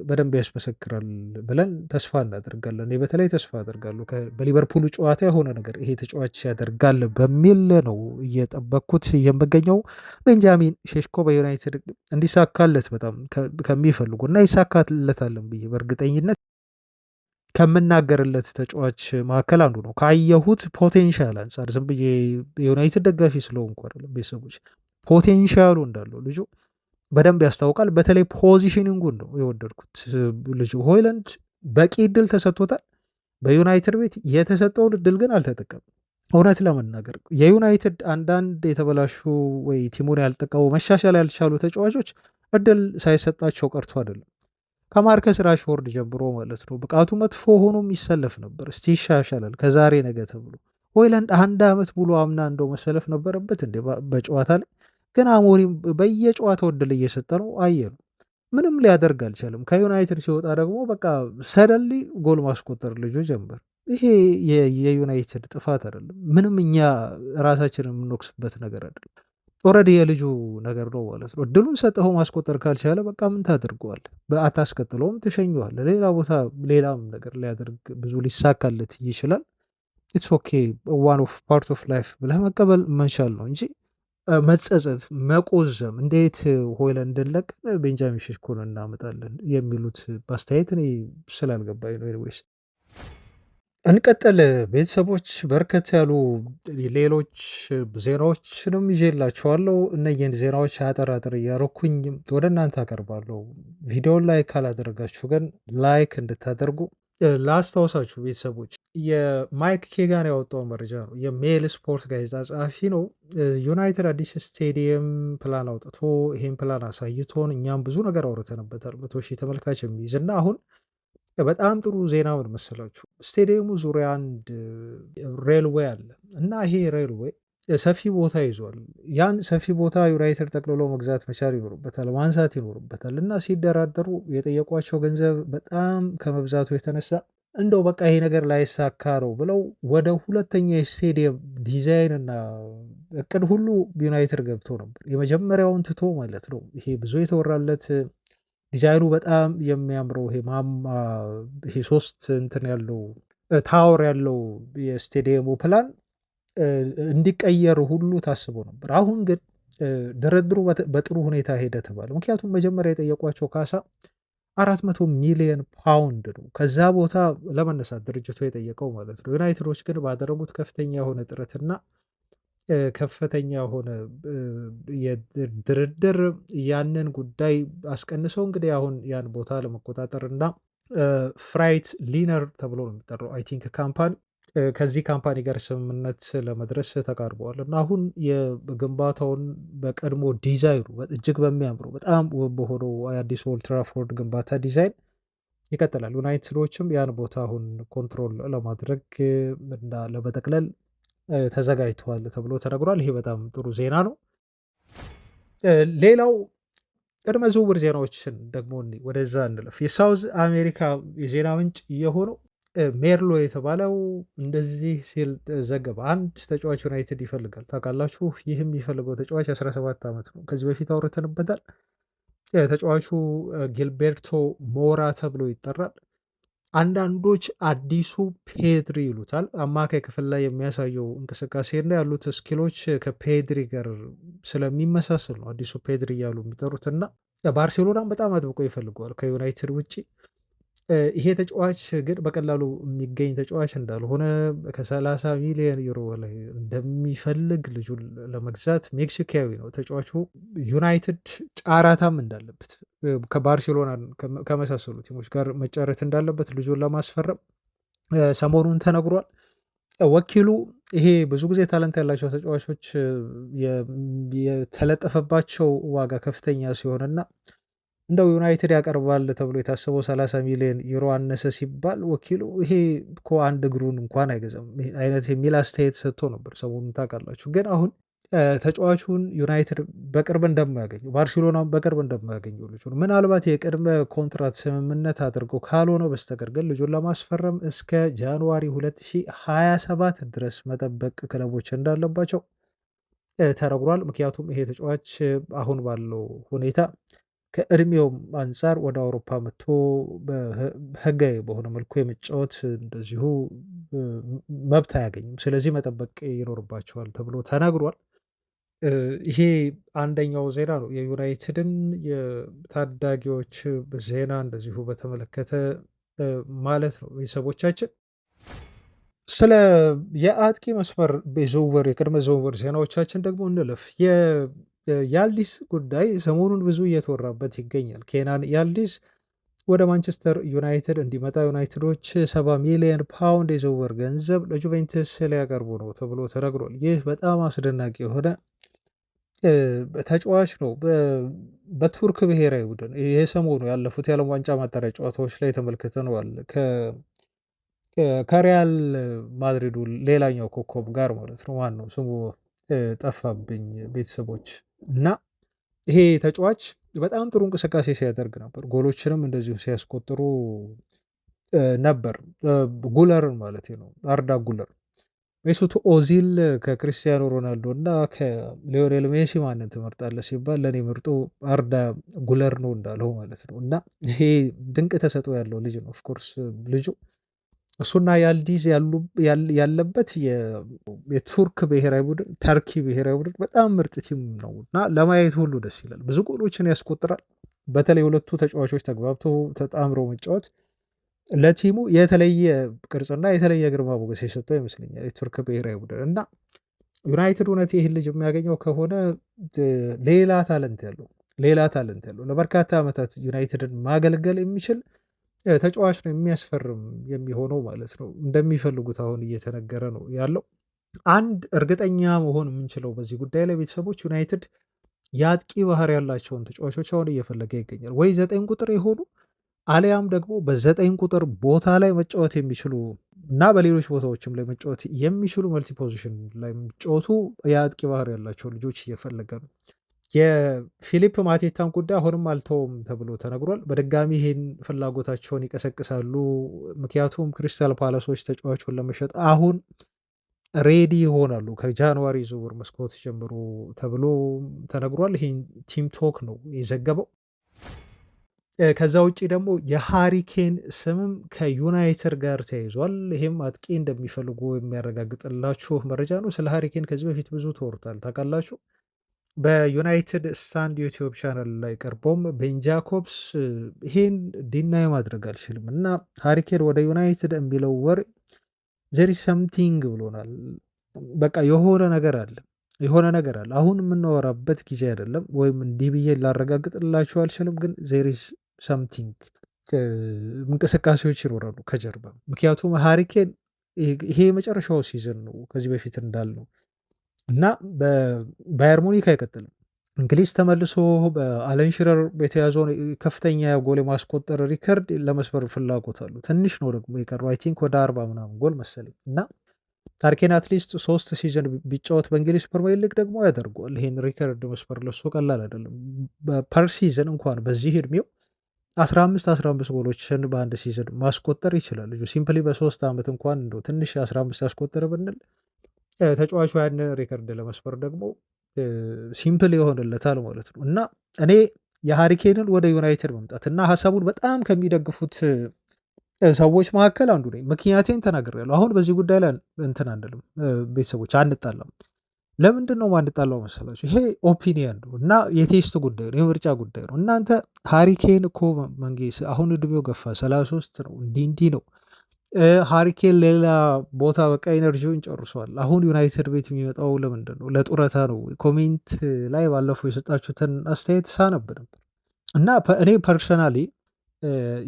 በደንብ ያስመሰክራል ብለን ተስፋ እናደርጋለን። እኔ በተለይ ተስፋ አደርጋለሁ በሊቨርፑሉ ጨዋታ የሆነ ነገር ይሄ ተጫዋች ያደርጋል በሚል ነው እየጠበቅኩት የምገኘው። ቤንጃሚን ሼሽኮ በዩናይትድ እንዲሳካለት በጣም ከሚፈልጉ እና ይሳካለታለን ብዬ በእርግጠኝነት ከምናገርለት ተጫዋች መካከል አንዱ ነው። ካየሁት ፖቴንሻል አንጻር ዝም ብዬ የዩናይትድ ደጋፊ ስለሆንኩ አይደለም ቤተሰቦች፣ ፖቴንሻሉ እንዳለው ልጁ በደንብ ያስታውቃል። በተለይ ፖዚሽኒንጉን ነው የወደድኩት። ልጁ ሆይላንድ በቂ እድል ተሰጥቶታል። በዩናይትድ ቤት የተሰጠውን እድል ግን አልተጠቀም። እውነት ለመናገር የዩናይትድ አንዳንድ የተበላሹ ወይ ቲሙን ያልጠቀሙ መሻሻል ያልቻሉ ተጫዋቾች እድል ሳይሰጣቸው ቀርቶ አይደለም ከማርከስ ራሽፎርድ ጀምሮ ማለት ነው። ብቃቱ መጥፎ ሆኖም ይሰለፍ ነበር። እስቲ ይሻሻላል ከዛሬ ነገ ተብሎ ሆይላንድ 1 ዓመት ሙሉ አምና እንደው መሰለፍ ነበረበት እንዴ በጨዋታ ላይ ግን አሞሪም በየጨዋታው እድል እየሰጠ ነው። አየነው ምንም ሊያደርግ አልቻለም። ከዩናይትድ ሲወጣ ደግሞ በቃ ሰደሊ ጎል ማስቆጠር ልጁ ጀመር። ይሄ የዩናይትድ ጥፋት አይደለም። ምንም እኛ ራሳችን የምንወቅስበት ነገር አይደለም። ኦልሬዲ የልጁ ነገር ነው ማለት ነው። እድሉን ሰጠኸው ማስቆጠር ካልቻለ በቃ ምን ታደርገዋል? አታስቀጥለውም፣ ትሸኘዋል። ሌላ ቦታ ሌላም ነገር ሊያደርግ ብዙ ሊሳካለት ይችላል። ኢትስ ኦኬ ዋን ኦፍ ፓርት ኦፍ ላይፍ ብለህ መቀበል መቻል ነው እንጂ መጸጸት፣ መቆዘም እንዴት ሆይላንድን ለቀን ቤንጃሚን ሼሽኮን እናመጣለን የሚሉት በአስተያየት እኔ ስላልገባኝ ነው። ኤኒዌይስ እንቀጥል ቤተሰቦች። በርከት ያሉ ሌሎች ዜናዎችንም ይዤላችኋለሁ። እነዚህን ዜናዎች አጠራጥር እያረኩኝ ወደ እናንተ አቀርባለሁ። ቪዲዮን ላይክ ካላደረጋችሁ ግን ላይክ እንድታደርጉ ላስታውሳችሁ ቤተሰቦች። የማይክ ኬጋን ያወጣው መረጃ ነው። የሜል ስፖርት ጋዜጣ ጸሐፊ ነው። ዩናይትድ አዲስ ስቴዲየም ፕላን አውጥቶ ይሄን ፕላን አሳይቶን እኛም ብዙ ነገር አውርተንበታል። 100,000 ተመልካች የሚይዝ እና አሁን በጣም ጥሩ ዜና ምን መሰላችሁ? ስቴዲየሙ ዙሪያ አንድ ሬልዌይ አለ እና ይሄ ሬልዌይ ሰፊ ቦታ ይዟል። ያን ሰፊ ቦታ ዩናይትድ ጠቅልሎ መግዛት መቻል ይኖርበታል፣ ማንሳት ይኖርበታል እና ሲደራደሩ የጠየቋቸው ገንዘብ በጣም ከመብዛቱ የተነሳ እንደው በቃ ይሄ ነገር ላይሳካ ነው ብለው ወደ ሁለተኛ የስቴዲየም ዲዛይን እና እቅድ ሁሉ ዩናይትድ ገብቶ ነበር። የመጀመሪያውን ትቶ ማለት ነው። ይሄ ብዙ የተወራለት ዲዛይኑ በጣም የሚያምረው ይሄ ማማ ይሄ 3 እንትን ያለው ታወር ያለው የስቴዲየሙ ፕላን እንዲቀየር ሁሉ ታስቦ ነበር። አሁን ግን ድርድሩ በጥሩ ሁኔታ ሄደ ተባለ። ምክንያቱም መጀመሪያ የጠየቋቸው ካሳ 400 ሚሊየን ፓውንድ ነው። ከዛ ቦታ ለመነሳት ድርጅቱ የጠየቀው ማለት ነው። ዩናይትዶች ግን ባደረጉት ከፍተኛ የሆነ ጥረትና ከፍተኛ የሆነ ድርድር ያንን ጉዳይ አስቀንሰው እንግዲህ አሁን ያን ቦታ ለመቆጣጠር እና ፍራይት ሊነር ተብሎ ነው የሚጠራው አይ ቲንክ ካምፓኒ ከዚህ ካምፓኒ ጋር ስምምነት ለመድረስ ተቃርበዋል እና አሁን የግንባታውን በቀድሞ ዲዛይኑ እጅግ በሚያምሩ በጣም ውብ በሆነው የአዲስ ኦልድ ትራፎርድ ግንባታ ዲዛይን ይቀጥላል። ዩናይትዶችም ያን ቦታ አሁን ኮንትሮል ለማድረግ እና ለመጠቅለል ተዘጋጅተዋል ተብሎ ተነግሯል። ይሄ በጣም ጥሩ ዜና ነው። ሌላው ቅድመ ዝውውር ዜናዎችን ደግሞ ወደዛ እንለፍ። የሳውዝ አሜሪካ የዜና ምንጭ የሆነው ሜርሎ የተባለው እንደዚህ ሲል ዘገባ። አንድ ተጫዋች ዩናይትድ ይፈልጋል ታውቃላችሁ። ይህም የሚፈልገው ተጫዋች 17 ዓመት ነው። ከዚህ በፊት አውርተንበታል። ተጫዋቹ ጊልቤርቶ ሞራ ተብሎ ይጠራል። አንዳንዶች አዲሱ ፔድሪ ይሉታል። አማካይ ክፍል ላይ የሚያሳየው እንቅስቃሴና ያሉት ስኪሎች ከፔድሪ ጋር ስለሚመሳሰል ነው አዲሱ ፔድሪ እያሉ የሚጠሩት እና ባርሴሎናም በጣም አጥብቆ ይፈልገዋል ከዩናይትድ ውጭ። ይሄ ተጫዋች ግን በቀላሉ የሚገኝ ተጫዋች እንዳልሆነ ከ30 ሚሊዮን ዩሮ በላይ እንደሚፈልግ ልጁን ለመግዛት ሜክሲካዊ ነው ተጫዋቹ። ዩናይትድ ጨረታም እንዳለበት ከባርሴሎና ከመሳሰሉ ቲሞች ጋር መጫረት እንዳለበት ልጁን ለማስፈረም ሰሞኑን ተነግሯል። ወኪሉ ይሄ ብዙ ጊዜ ታለንት ያላቸው ተጫዋቾች የተለጠፈባቸው ዋጋ ከፍተኛ ሲሆንና እንደው ዩናይትድ ያቀርባል ተብሎ የታሰበው 30 ሚሊዮን ዩሮ አነሰ ሲባል ወኪሉ ይሄ እኮ አንድ እግሩን እንኳን አይገዛም አይነት የሚል አስተያየት ሰጥቶ ነበር ሰሞኑን ታውቃላችሁ። ግን አሁን ተጫዋቹን ዩናይትድ በቅርብ እንደማያገኙ ባርሴሎናም በቅርብ እንደማያገኙ ልጁን ምናልባት የቅድመ ኮንትራት ስምምነት አድርገው ካልሆነ በስተቀር ግን ልጁን ለማስፈረም እስከ ጃንዋሪ 2027 ድረስ መጠበቅ ክለቦች እንዳለባቸው ተነግሯል። ምክንያቱም ይሄ ተጫዋች አሁን ባለው ሁኔታ ከእድሜውም አንፃር ወደ አውሮፓ መጥቶ ህጋዊ በሆነ መልኩ የመጫወት እንደዚሁ መብት አያገኝም። ስለዚህ መጠበቅ ይኖርባቸዋል ተብሎ ተነግሯል። ይሄ አንደኛው ዜና ነው። የዩናይትድን የታዳጊዎች ዜና እንደዚሁ በተመለከተ ማለት ነው። ቤተሰቦቻችን ስለ የአጥቂ መስመር ዝውውር የቅድመ ዝውውር ዜናዎቻችን ደግሞ እንለፍ። ያልዲስ ጉዳይ ሰሞኑን ብዙ እየተወራበት ይገኛል። ኬናን ያልዲስ ወደ ማንቸስተር ዩናይትድ እንዲመጣ ዩናይትዶች 70 ሚሊዮን ፓውንድ የዝውውር ገንዘብ ለጁቬንትስ ሊያቀርቡ ነው ተብሎ ተነግሯል። ይህ በጣም አስደናቂ የሆነ ተጫዋች ነው። በቱርክ ብሔራዊ ቡድን ይሄ ሰሞኑ ያለፉት የዓለም ዋንጫ ማጣሪያ ጨዋታዎች ላይ ተመልክተነዋል። ከሪያል ማድሪዱ ሌላኛው ኮከብ ጋር ማለት ነው። ማን ነው ስሙ ጠፋብኝ ቤተሰቦች። እና ይሄ ተጫዋች በጣም ጥሩ እንቅስቃሴ ሲያደርግ ነበር። ጎሎችንም እንደዚሁ ሲያስቆጥሩ ነበር። ጉለርን ማለት ነው፣ አርዳ ጉለር። ሜሱት ኦዚል ከክርስቲያኖ ሮናልዶ እና ከሊዮኔል ሜሲ ማንን ትመርጣለህ ሲባል ለእኔ ምርጡ አርዳ ጉለር ነው እንዳለው ማለት ነው። እና ይሄ ድንቅ ተሰጥኦ ያለው ልጅ ነው። ኦፍኮርስ ልጁ እሱና ያልዲዝ ያለበት የቱርክ ብሔራዊ ቡድን ተርኪ ብሔራዊ ቡድን በጣም ምርጥ ቲም ነው እና ለማየት ሁሉ ደስ ይላል። ብዙ ጎሎችን ያስቆጥራል። በተለይ ሁለቱ ተጫዋቾች ተግባብተው ተጣምረው መጫወት ለቲሙ የተለየ ቅርጽና የተለየ ግርማ ሞገስ የሰጠው ይመስለኛል የቱርክ ብሔራዊ ቡድን እና ዩናይትድ እውነት ይህን ልጅ የሚያገኘው ከሆነ ሌላ ታለንት ያለው ለበርካታ ዓመታት ዩናይትድን ማገልገል የሚችል ተጫዋች ነው የሚያስፈርም የሚሆነው ማለት ነው። እንደሚፈልጉት አሁን እየተነገረ ነው ያለው። አንድ እርግጠኛ መሆን የምንችለው በዚህ ጉዳይ ላይ ቤተሰቦች ዩናይትድ የአጥቂ ባህሪ ያላቸውን ተጫዋቾች አሁን እየፈለገ ይገኛል። ወይ 9 ቁጥር የሆኑ አሊያም ደግሞ በ9 ቁጥር ቦታ ላይ መጫወት የሚችሉ እና በሌሎች ቦታዎችም ላይ መጫወት የሚችሉ መልቲ ፖዚሽን ላይ የሚጫወቱ የአጥቂ ባህሪ ያላቸው ልጆች እየፈለገ ነው። የፊሊፕ ማቴታን ጉዳይ አሁንም አልተውም ተብሎ ተነግሯል። በድጋሚ ይህን ፍላጎታቸውን ይቀሰቅሳሉ። ምክንያቱም ክሪስታል ፓላሶች ተጫዋቹን ለመሸጥ አሁን ሬዲ ይሆናሉ ከጃንዋሪ ዝውውር መስኮት ጀምሮ ተብሎ ተነግሯል። ይህን ቲም ቶክ ነው የዘገበው። ከዛ ውጭ ደግሞ የሃሪኬን ስምም ከዩናይትድ ጋር ተያይዟል። ይህም አጥቂ እንደሚፈልጉ የሚያረጋግጥላችሁ መረጃ ነው። ስለ ሃሪኬን ከዚህ በፊት ብዙ ተወርቷል ታውቃላችሁ። በዩናይትድ ስታንድ ዩቲዩብ ቻናል ላይ ቀርቦም ቤን ጃኮብስ ይሄን ዲናይ ማድረግ አልችልም እና ሃሪኬን ወደ ዩናይትድ የሚለው ወር ዘሪ ሰምቲንግ ብሎናል። በቃ የሆነ ነገር አለ የሆነ ነገር አለ። አሁን የምናወራበት ጊዜ አይደለም፣ ወይም እንዲህ ብዬ ላረጋግጥላችሁ አልችልም፣ ግን ዜር ኢዝ ሰምቲንግ እንቅስቃሴዎች ይኖራሉ ከጀርባ። ምክንያቱም ሃሪኬን ይሄ የመጨረሻው ሲዝን ነው ከዚህ በፊት እንዳልነው እና በባየር ሙኒክ አይቀጥልም። እንግሊዝ ተመልሶ በአለን ሽረር የተያዘውን ከፍተኛ ጎል የማስቆጠር ሪከርድ ለመስበር ፍላጎት አሉ። ትንሽ ነው ደግሞ የቀረው፣ አይ ቲንክ ወደ 40 ምናምን ጎል መሰለኝ እና ታርኬን አትሊስት 3 ሲዝን ቢጫወት በእንግሊዝ ፕሪሚየር ሊግ ደግሞ ያደርገዋል። ይሄን ሪከርድ መስበር ለሱ ቀላል አይደለም። ፐር ሲዝን እንኳን በዚህ እድሜው 15 ጎሎችን በአንድ ሲዝን ማስቆጠር ይችላል ልጁ። ሲምፕሊ በ3 ዓመት እንኳን እንደው ትንሽ 15 ያስቆጠረ ብንል ተጫዋቹ ያን ሪከርድ ለመስበር ደግሞ ሲምፕል ይሆንለታል ማለት ነው እና እኔ የሃሪኬንን ወደ ዩናይትድ መምጣት እና ሀሳቡን በጣም ከሚደግፉት ሰዎች መካከል አንዱ ነኝ። ምክንያቴን ተናግሬያለሁ። አሁን በዚህ ጉዳይ ላይ እንትን አንልም፣ ቤተሰቦች አንጣላም። ለምንድን ነው ማንጣላው መሰላችሁ? ይሄ ኦፒኒየን ነው እና የቴስት ጉዳይ ነው፣ የምርጫ ጉዳይ ነው። እናንተ ሃሪኬን እኮ መንጌስ አሁን እድሜው ገፋ 33 ነው፣ እንዲህ ነው። ሃሪኬን ሌላ ቦታ በቃ ኤነርጂውን ጨርሷል። አሁን ዩናይትድ ቤት የሚመጣው ለምንድን ነው? ለጡረታ ነው። ኮሜንት ላይ ባለፈው የሰጣችሁትን አስተያየት ሳነብ ነበር እና እኔ ፐርሰናሊ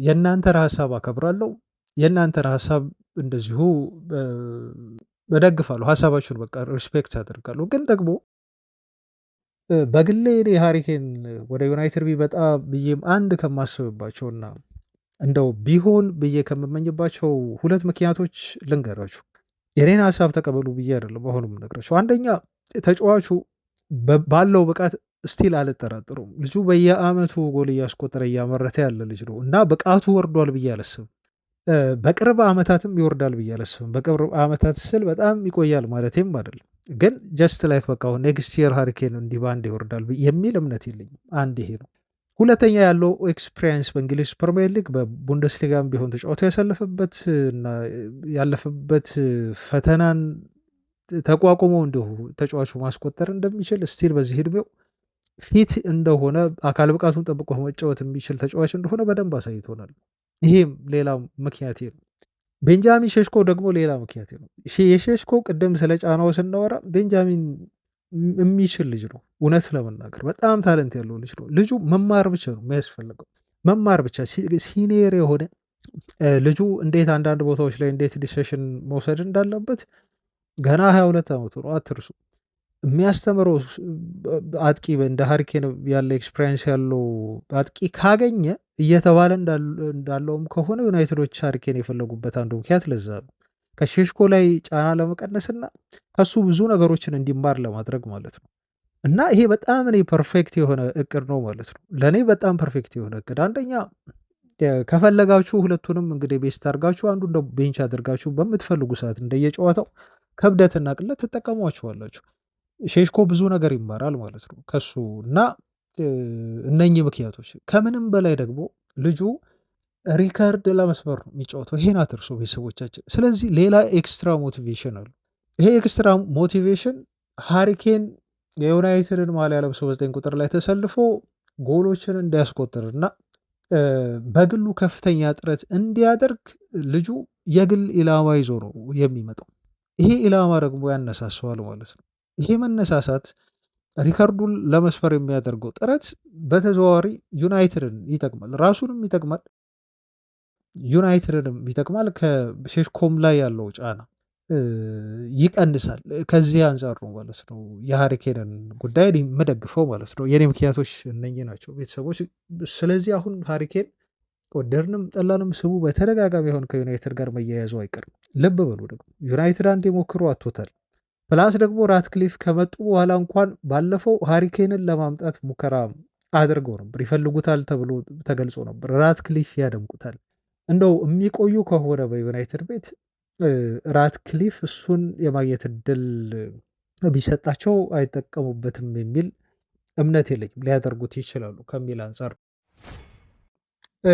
የእናንተን ሀሳብ አከብራለሁ፣ የእናንተን ሀሳብ እንደዚሁ እደግፋለሁ። ሀሳባችሁን በቃ ሪስፔክት አደርጋለሁ። ግን ደግሞ በግሌ እኔ ሃሪኬን ወደ ዩናይትድ ቢመጣ ብዬም አንድ ከማስብባቸውና እንደው ቢሆን ብዬ ከምመኝባቸው 2 ምክንያቶች ልንገራችሁ። የኔን ሀሳብ ተቀበሉ ብዬ አይደለም አሁንም ነግራችሁ። አንደኛ ተጫዋቹ ባለው ብቃት ስቲል አልጠራጠሩም። ልጁ በየአመቱ ጎል እያስቆጠረ እያመረተ ያለ ልጅ ነው እና ብቃቱ ወርዷል ብዬ አላስብም። በቅርብ ዓመታትም ይወርዳል ብዬ አላስብም። በቅርብ ዓመታት ስል በጣም ይቆያል ማለቴም አይደለም፣ ግን ጀስት ላይክ በቃ አሁን ኔክስት ይር ሃሪኬን እንዲህ በአንድ ይወርዳል የሚል እምነት የለኝም። አንድ ይሄ ነው። ሁለተኛ ያለው ኤክስፒሪየንስ በእንግሊዝ ፕሪሚየር ሊግ በቡንደስሊጋም ቢሆን ተጫውቶ ያሳለፈበት እና ያለፈበት ፈተናን ተቋቁሞ እንዲሁ ተጫዋቹ ማስቆጠር እንደሚችል ስቲል በዚህ እድሜው ፊት እንደሆነ አካል ብቃቱን ጠብቆ መጫወት የሚችል ተጫዋች እንደሆነ በደንብ አሳይቶናል። ይሄም ሌላ ምክንያቴ ነው። ቤንጃሚን ሼሽኮ ደግሞ ሌላ ምክንያቴ ነው። የሼሽኮ ቅድም ስለ ጫናው ስናወራ ቤንጃሚን የሚችል ልጅ ነው። እውነት ለመናገር በጣም ታለንት ያለው ልጅ ነው። ልጁ መማር ብቻ ነው የሚያስፈልገው፣ መማር ብቻ። ሲኒየር የሆነ ልጁ እንዴት አንዳንድ ቦታዎች ላይ እንዴት ዲሲሽን መውሰድ እንዳለበት ገና 22 ዓመቱ ነው፣ አትርሱ። የሚያስተምረው አጥቂ እንደ ሃሪኬን ያለ ኤክስፔሪንስ ያለው አጥቂ ካገኘ እየተባለ እንዳለውም ከሆነ ዩናይትዶች ሃሪኬን የፈለጉበት አንዱ ምክንያት ለዛ ነው። ከሼሽኮ ላይ ጫና ለመቀነስና ከሱ ብዙ ነገሮችን እንዲማር ለማድረግ ማለት ነው። እና ይሄ በጣም እኔ ፐርፌክት የሆነ እቅድ ነው ማለት ነው። ለእኔ በጣም ፐርፌክት የሆነ እቅድ። አንደኛ ከፈለጋችሁ ሁለቱንም እንግዲህ ቤስት አድርጋችሁ አንዱ እንደ ቤንች አድርጋችሁ በምትፈልጉ ሰዓት እንደየጨዋታው ክብደትና ቅለት ትጠቀሟችኋላችሁ። ሼሽኮ ብዙ ነገር ይማራል ማለት ነው ከሱ እና እነኚህ ምክንያቶች ከምንም በላይ ደግሞ ልጁ ሪከርድ ለመስበር ነው የሚጫወተው። ይሄን አትርሱ ቤተሰቦቻችን። ስለዚህ ሌላ ኤክስትራ ሞቲቬሽን አሉ። ይሄ ኤክስትራ ሞቲቬሽን ሃሪኬን የዩናይትድን ማሊያ ለብሶ 9 ቁጥር ላይ ተሰልፎ ጎሎችን እንዲያስቆጥርና በግሉ ከፍተኛ ጥረት እንዲያደርግ ልጁ የግል ኢላማ ይዞ ነው የሚመጣው። ይሄ ኢላማ ደግሞ ያነሳሰዋል ማለት ነው። ይሄ መነሳሳት ሪከርዱን ለመስፈር የሚያደርገው ጥረት በተዘዋዋሪ ዩናይትድን ይጠቅማል፣ ራሱንም ይጠቅማል፣ ዩናይትድንም ይጠቅማል። ከሼሽኮም ላይ ያለው ጫና ይቀንሳል። ከዚህ አንጻር ነው ማለት ነው የሃሪኬንን ጉዳይ የምደግፈው ማለት ነው። የኔ ምክንያቶች እነኚህ ናቸው ቤተሰቦች። ስለዚህ አሁን ሃሪኬን ወደድንም ጠላንም ስሙ በተደጋጋሚ አሁን ከዩናይትድ ጋር መያያዙ አይቀርም። ልብ በሉ ደግሞ ዩናይትድ አንድ የሞክሩ አቶታል። ፕላስ ደግሞ ራትክሊፍ ከመጡ በኋላ እንኳን ባለፈው ሃሪኬንን ለማምጣት ሙከራ አድርገው ነበር። ይፈልጉታል ተብሎ ተገልጾ ነበር። ራትክሊፍ ያደምቁታል። እንደው የሚቆዩ ከሆነ በዩናይትድ ቤት ራትክሊፍ እሱን የማግኘት እድል ቢሰጣቸው አይጠቀሙበትም የሚል እምነት የለኝም። ሊያደርጉት ይችላሉ ከሚል አንጻር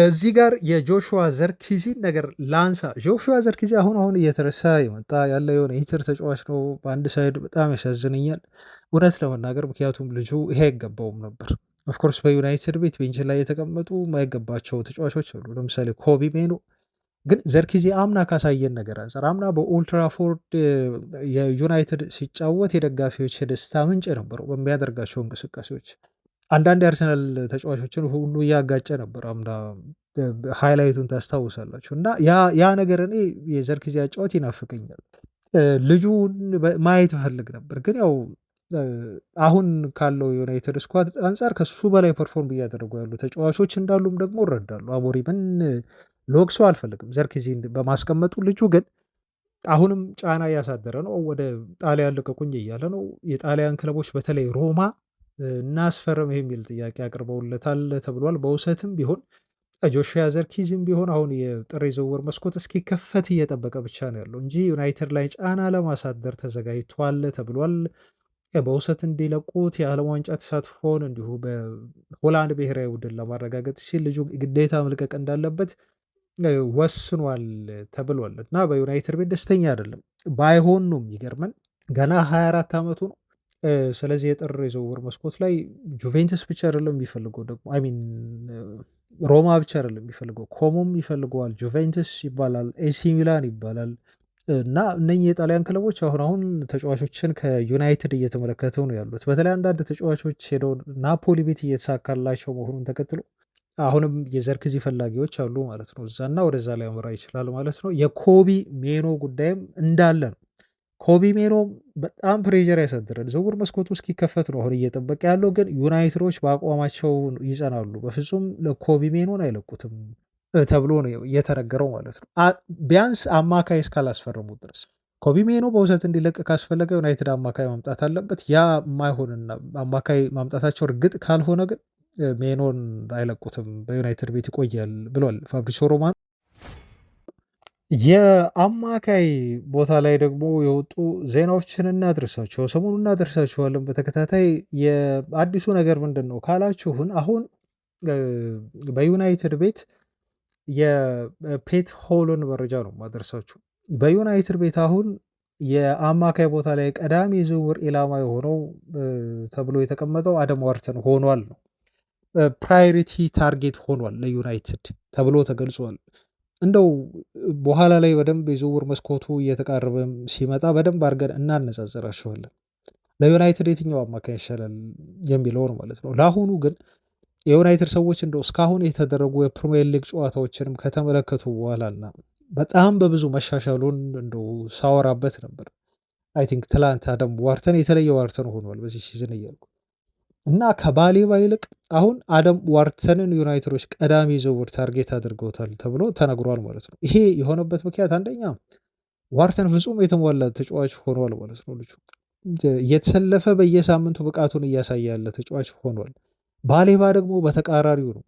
እዚህ ጋር የጆሹዋ ዘርኪዚን ነገር ላንሳ። ጆሹዋ ዘርኪዚ አሁን እየተረሳ የመጣ ያለ የሆነ ሂትር ተጫዋች ነው። በአንድ ሳይድ በጣም ያሳዝነኛል። እውነት ለመናገር ምክንያቱም ልጁ ይሄ አይገባውም ነበር። ኦፍኮርስ በዩናይትድ ቤት ቤንች ላይ የተቀመጡ የማይገባቸው ተጫዋቾች አሉ። ለምሳሌ ኮቢ ሜይኖ ግን ዘርክዚ አምና ካሳየን ነገር አንፃር አምና በኦልድ ትራፎርድ የዩናይትድ ሲጫወት የደጋፊዎች የደስታ ምንጭ ነበረው በሚያደርጋቸው እንቅስቃሴዎች። አንዳንድ የአርሰናል ተጫዋቾችን ሁሉ እያጋጨ ነበር አምና። ሃይላይቱን ታስታውሳላችሁ። እና ያ ነገር እኔ የዘርክዚ አጨዋወት ይናፍቀኛል። ልጁን ማየት እፈልግ ነበር ግን ያው አሁን ካለው የዩናይትድ ስኳድ አንጻር ከሱ በላይ ፐርፎርም እያደረጉ ያሉ ተጫዋቾች እንዳሉም ደግሞ እረዳለሁ። አሞሪምን ልወቅሰው አልፈልግም ዘርክዚን በማስቀመጡ። ልጁ ግን አሁንም ጫና እያሳደረ ነው። ወደ ጣሊያን ልቀቁኝ እያለ ነው። የጣሊያን ክለቦች በተለይ ሮማ እናስፈርም የሚል ጥያቄ አቅርበውለታል ተብሏል። በውሰትም ቢሆን ጆሽያ ዘርኪዝም ቢሆን አሁን የጥር የዝውውር መስኮት እስኪከፈት እየጠበቀ ብቻ ነው ያለው እንጂ ዩናይትድ ላይ ጫና ለማሳደር ተዘጋጅቷል ተብሏል። በውሰት እንዲለቁት የዓለም ዋንጫ ተሳትፎን እንዲሁ በሆላንድ ብሔራዊ ቡድን ለማረጋገጥ ሲል ልጁ ግዴታ መልቀቅ እንዳለበት ወስኗል ተብሏል እና በዩናይትድ ቤት ደስተኛ አይደለም። ባይሆን ነው የሚገርመን ገና 24 ዓመቱ ነው። ስለዚህ የጥር የዝውውር መስኮት ላይ ጁቬንትስ ብቻ አይደለም የሚፈልገው ደግሞ አይሚን ሮማ ብቻ አይደለም የሚፈልገው፣ ኮሞም ይፈልገዋል፣ ጁቬንትስ ይባላል፣ ኤሲ ሚላን ይባላል እና እነኚህ የጣሊያን ክለቦች አሁን ተጫዋቾችን ከዩናይትድ እየተመለከቱ ነው ያሉት። በተለይ አንዳንድ ተጫዋቾች ሄደው ናፖሊ ቤት እየተሳካላቸው መሆኑን ተከትሎ አሁንም የዘርክዚ ፈላጊዎች አሉ ማለት ነው። እዛና ወደዛ ላይ ያመራ ይችላል ማለት ነው። የኮቢ ሜኖ ጉዳይም እንዳለ ነው። ኮቢ ሜኖ በጣም ፕሬዠር ያሳድራል። ዝውውር መስኮቱ እስኪከፈት ነው አሁን እየጠበቀ ያለው፣ ግን ዩናይትዶች በአቋማቸው ይጸናሉ። በፍጹም ለኮቢ ሜኖን አይለቁትም ተብሎ ነው እየተነገረው ማለት ነው። ቢያንስ አማካይ እስካላስፈረሙት ድረስ ኮቢ ሜኖ በውሰት እንዲለቅ ካስፈለገ ዩናይትድ አማካይ ማምጣት አለበት። ያ የማይሆንና አማካይ ማምጣታቸው እርግጥ ካልሆነ ግን ሜኖን አይለቁትም፣ በዩናይትድ ቤት ይቆያል ብሏል ፋብሪሲዮ ሮማኖ። የአማካይ ቦታ ላይ ደግሞ የወጡ ዜናዎችን እናድርሳቸው። ሰሞኑን እናደርሳችኋለን በተከታታይ። የአዲሱ ነገር ምንድን ነው ካላችሁን፣ አሁን በዩናይትድ ቤት የፔት ሆሎን መረጃ ነው ማድረሳችሁ። በዩናይትድ ቤት አሁን የአማካይ ቦታ ላይ ቀዳሚ ዝውውር ኢላማ የሆነው ተብሎ የተቀመጠው አደም ዋርተን ሆኗል ነው። ፕራዮሪቲ ታርጌት ሆኗል ለዩናይትድ ተብሎ ተገልጿል። እንደው በኋላ ላይ በደንብ የዝውውር መስኮቱ እየተቃረበ ሲመጣ በደንብ አድርገን እናነጻጽራቸዋለን ለዩናይትድ የትኛው አማካኝ ይሻላል የሚለውን ማለት ነው። ለአሁኑ ግን የዩናይትድ ሰዎች እንደው እስካሁን የተደረጉ የፕሪሚየር ሊግ ጨዋታዎችንም ከተመለከቱ በኋላና በጣም በብዙ መሻሻሉን እንደው ሳወራበት ነበር። አይ ቲንክ ትላንት አደም ዋርተን የተለየ ዋርተን ሆኗል በዚህ ሲዝን እያልኩ እና ከባሌባ ይልቅ አሁን አደም ዋርተንን ዩናይትዶች ቀዳሚ ዝውውር ታርጌት አድርገውታል ተብሎ ተነግሯል ማለት ነው። ይሄ የሆነበት ምክንያት አንደኛ ዋርተን ፍጹም የተሟላ ተጫዋች ሆኗል ማለት ነው። ልጁ እየተሰለፈ በየሳምንቱ ብቃቱን እያሳየ ያለ ተጫዋች ሆኗል። ባሌባ ደግሞ በተቃራሪው ነው።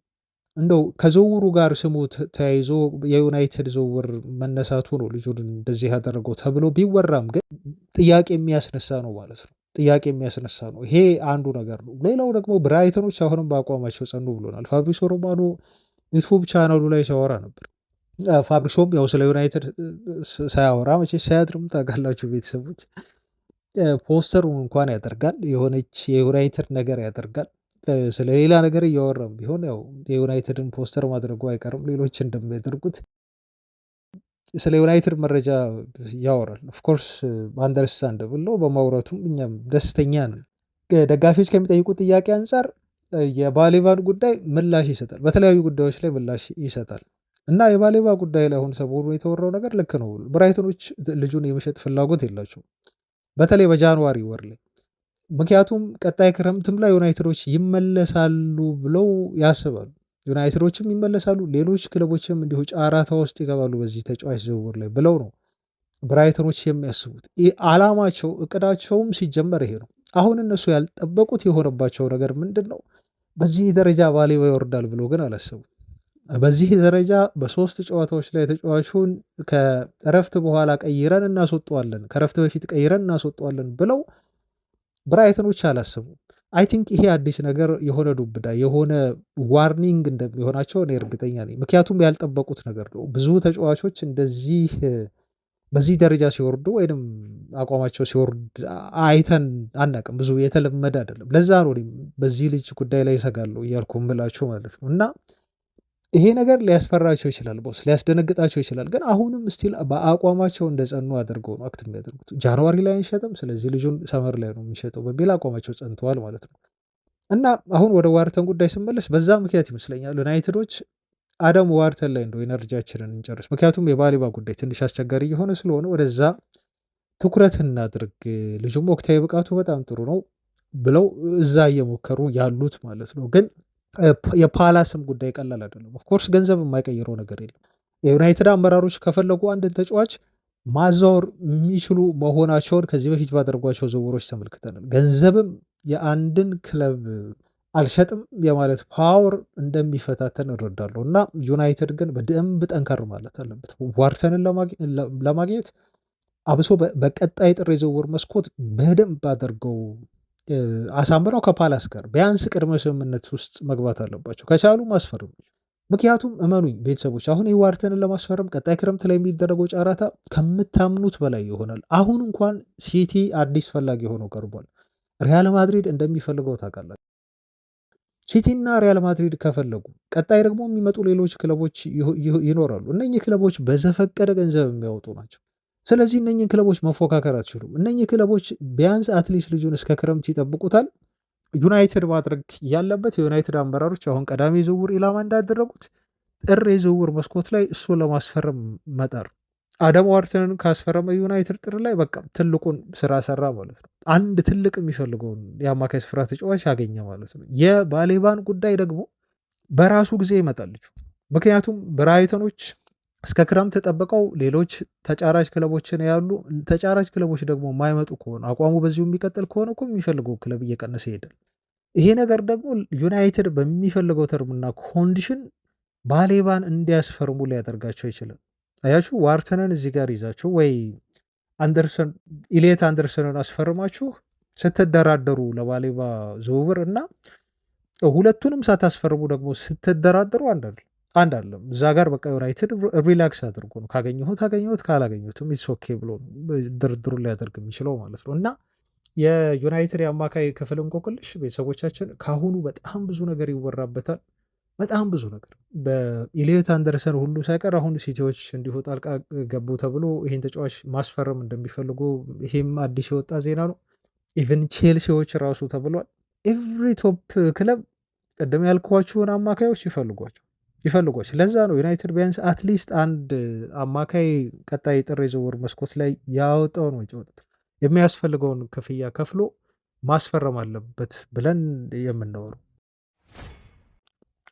እንደው ከዝውውሩ ጋር ስሙ ተያይዞ የዩናይትድ ዝውውር መነሳቱ ነው ልጁን እንደዚህ ያደረገው ተብሎ ቢወራም ግን ጥያቄ የሚያስነሳ ነው ማለት ነው። ጥያቄ የሚያስነሳ ነው። ይሄ አንዱ ነገር ነው። ሌላው ደግሞ ብራይተኖች አሁንም በአቋማቸው ጸኑ ብሎናል ፋብሪሲዮ ሮማኖ ዩቱብ ቻናሉ ላይ ሲያወራ ነበር። ፋብሪሲዮም ያው ስለ ዩናይትድ ሳያወራ መቼ ሳያድርም ታውቃላችሁ ቤተሰቦች። ፖስተሩን እንኳን ያደርጋል፣ የሆነች የዩናይትድ ነገር ያደርጋል። ስለሌላ ነገር እያወራም ቢሆን ያው የዩናይትድን ፖስተር ማድረጉ አይቀርም ሌሎች እንደሚያደርጉት። ስለ ዩናይትድ መረጃ ያወራል። ኦፍኮርስ አንደርስታንደብል ነው በማውራቱም እኛም ደስተኛ ነን። ደጋፊዎች ከሚጠይቁት ጥያቄ አንጻር የባሌባን ጉዳይ ምላሽ ይሰጣል፣ በተለያዩ ጉዳዮች ላይ ምላሽ ይሰጣል እና የባሌባ ጉዳይ ላይ አሁን ሰሞኑ የተወራው ነገር ልክ ነው። ብራይተኖች ልጁን የመሸጥ ፍላጎት የላቸውም በተለይ በጃንዋሪ ወር ላይ። ምክንያቱም ቀጣይ ክረምትም ላይ ዩናይትዶች ይመለሳሉ ብለው ያስባሉ። ዩናይትዶችም ይመለሳሉ፣ ሌሎች ክለቦችም እንዲሁ ጨረታ ውስጥ ይገባሉ በዚህ ተጫዋች ዝውውር ላይ ብለው ነው ብራይተኖች የሚያስቡት። አላማቸው እቅዳቸውም ሲጀመር ይሄ ነው። አሁን እነሱ ያልጠበቁት የሆነባቸው ነገር ምንድን ነው? በዚህ ደረጃ ባሌባ ይወርዳል ብሎ ግን አላሰቡም። በዚህ ደረጃ በሶስት ጨዋታዎች ላይ ተጫዋቹን ከእረፍት በኋላ ቀይረን እናስወጠዋለን፣ ከእረፍት በፊት ቀይረን እናስወጠዋለን ብለው ብራይተኖች አላሰቡም። አይ ቲንክ ይሄ አዲስ ነገር የሆነ ዱብዳ የሆነ ዋርኒንግ እንደሚሆናቸው እኔ እርግጠኛ ነኝ። ምክንያቱም ያልጠበቁት ነገር ነው። ብዙ ተጫዋቾች እንደዚህ በዚህ ደረጃ ሲወርዱ ወይም አቋማቸው ሲወርድ አይተን አናውቅም። ብዙ የተለመደ አይደለም። ለዛ ነው እኔም በዚህ ልጅ ጉዳይ ላይ እሰጋለሁ እያልኩ የምላችሁ ማለት ነው። እና ይሄ ነገር ሊያስፈራቸው ይችላል ቦስ፣ ሊያስደነግጣቸው ይችላል። ግን አሁንም ስቲል በአቋማቸው እንደጸኑ አድርገው ነው አክት የሚያደርጉት። ጃንዋሪ ላይ አንሸጥም፣ ስለዚህ ልጁን ሰመር ላይ ነው የሚሸጠው በሚል አቋማቸው ጸንተዋል ማለት ነው። እና አሁን ወደ ዋርተን ጉዳይ ስመለስ በዛ ምክንያት ይመስለኛል ዩናይትዶች አደም ዋርተን ላይ እንደው ኤነርጂያችንን እንጨርስ፣ ምክንያቱም የባሊባ ጉዳይ ትንሽ አስቸጋሪ እየሆነ ስለሆነ ወደዛ ትኩረት እናድርግ፣ ልጁም ወቅታዊ ብቃቱ በጣም ጥሩ ነው ብለው እዛ እየሞከሩ ያሉት ማለት ነው። ግን የፓላስም ጉዳይ ቀላል አይደለም። ኦፍኮርስ ገንዘብ የማይቀይረው ነገር የለም። የዩናይትድ አመራሮች ከፈለጉ አንድን ተጫዋች ማዛወር የሚችሉ መሆናቸውን ከዚህ በፊት ባደረጓቸው ዝውውሮች ተመልክተናል። ገንዘብም የአንድን ክለብ አልሸጥም የማለት ፓወር እንደሚፈታተን እረዳለሁ። እና ዩናይትድ ግን በደንብ ጠንከር ማለት አለበት ዋርተንን ለማግኘት አብሶ በቀጣይ ጥር የዝውውር መስኮት በደንብ አድርገው አሳምረው ከፓላስ ጋር ቢያንስ ቅድመ ስምምነት ውስጥ መግባት አለባቸው፣ ከቻሉ ማስፈረም። ምክንያቱም እመኑኝ ቤተሰቦች፣ አሁን የዋርተንን ለማስፈረም ቀጣይ ክረምት ላይ የሚደረገው ጨረታ ከምታምኑት በላይ ይሆናል። አሁን እንኳን ሲቲ አዲስ ፈላጊ ሆኖ ቀርቧል። ሪያል ማድሪድ እንደሚፈልገው ታውቃላችሁ። ሲቲና ሪያል ማድሪድ ከፈለጉ ቀጣይ ደግሞ የሚመጡ ሌሎች ክለቦች ይኖራሉ። እነኚህ ክለቦች በዘፈቀደ ገንዘብ የሚያወጡ ናቸው። ስለዚህ እነኚህን ክለቦች መፎካከር አትችሉም። እነኚህ ክለቦች ቢያንስ አትሊስት ልጁን እስከ ክረምት ይጠብቁታል። ዩናይትድ ማድረግ ያለበት የዩናይትድ አመራሮች አሁን ቀዳሚ የዝውውር ኢላማ እንዳደረጉት ጥር የዝውውር መስኮት ላይ እሱን ለማስፈረም መጣር። አደም ዋርተንን ካስፈረመ ዩናይትድ ጥር ላይ በቃ ትልቁን ስራ ሰራ ማለት ነው። አንድ ትልቅ የሚፈልገውን የአማካይ ስፍራ ተጫዋች ያገኘ ማለት ነው። የባሌባን ጉዳይ ደግሞ በራሱ ጊዜ ይመጣልች። ምክንያቱም ብራይተኖች እስከ ክረምት ተጠብቀው ሌሎች ተጫራች ክለቦችን ያሉ፣ ተጫራች ክለቦች ደግሞ የማይመጡ ከሆነ አቋሙ በዚሁ የሚቀጥል ከሆነ እኮ የሚፈልገው ክለብ እየቀነሰ ይሄዳል። ይሄ ነገር ደግሞ ዩናይትድ በሚፈልገው ተርምና ኮንዲሽን ባሌባን እንዲያስፈርሙ ሊያደርጋቸው ይችላል። አያችሁ፣ ዋርተንን እዚህ ጋር ይዛችሁ ወይ አንደርሰን ኢሌት አንደርሰንን አስፈርማችሁ ስትደራደሩ ለባሌባ ዝውውር እና ሁለቱንም ሳታስፈርሙ ደግሞ ስትደራደሩ አንድ አለም እዛ ጋር በቃ ዩናይትድ ሪላክስ አድርጎ ነው ካገኘሁት ካላገኘሁትም ኢትስ ኦኬ ብሎ ድርድሩ ሊያደርግ የሚችለው ማለት ነው። እና የዩናይትድ የአማካይ ክፍል እንቆቅልሽ ቤተሰቦቻችን ካሁኑ በጣም ብዙ ነገር ይወራበታል። በጣም ብዙ ነገር በኢሊዮት አንደርሰን ሁሉ ሳይቀር አሁን ሲቲዎች እንዲሁ ጣልቃ ገቡ ተብሎ ይህን ተጫዋች ማስፈረም እንደሚፈልጉ ይሄም አዲስ የወጣ ዜና ነው። ኢቨን ቼልሲዎች ራሱ ተብሏል። ኤቭሪ ቶፕ ክለብ ቅድም ያልኳችሁን አማካዮች ይፈልጓቸው። ለዛ ነው ዩናይትድ ቢያንስ አትሊስት አንድ አማካይ ቀጣይ ጥር የዝውውር መስኮት ላይ ያወጣው ነው ጨወጥ የሚያስፈልገውን ክፍያ ከፍሎ ማስፈረም አለበት ብለን የምናወሩ።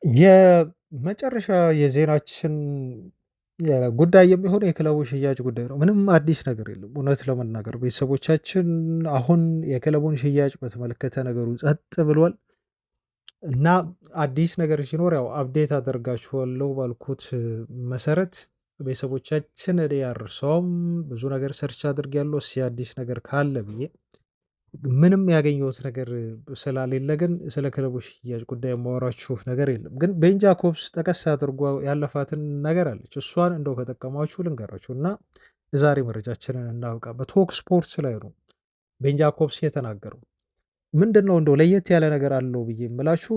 የመጨረሻ የዜናችን ጉዳይ የሚሆነው የክለቡ ሽያጭ ጉዳይ ነው። ምንም አዲስ ነገር የለም እውነት ለመናገር ቤተሰቦቻችን፣ አሁን የክለቡን ሽያጭ በተመለከተ ነገሩ ጸጥ ብሏል እና አዲስ ነገር ሲኖር ያው አፕዴት አደርጋችኋለሁ ባልኩት መሰረት ቤተሰቦቻችን ያርሰውም ብዙ ነገር ሰርች አድርጌያለሁ አዲስ ነገር ካለ ብዬ ምንም ያገኘሁት ነገር ስላሌለ ግን ስለ ክለቡ ሽያጭ ጉዳይ የማወራችሁ ነገር የለም። ግን ቤን ጃኮብስ ጠቀስ አድርጎ ያለፋትን ነገር አለች። እሷን እንደው ከጠቀማችሁ ልንገራችሁ እና የዛሬ መረጃችንን እናብቃ። በቶክ ስፖርትስ ላይ ነው ቤን ጃኮብስ የተናገረው። ምንድን ነው እንደው ለየት ያለ ነገር አለው ብዬ የምላችሁ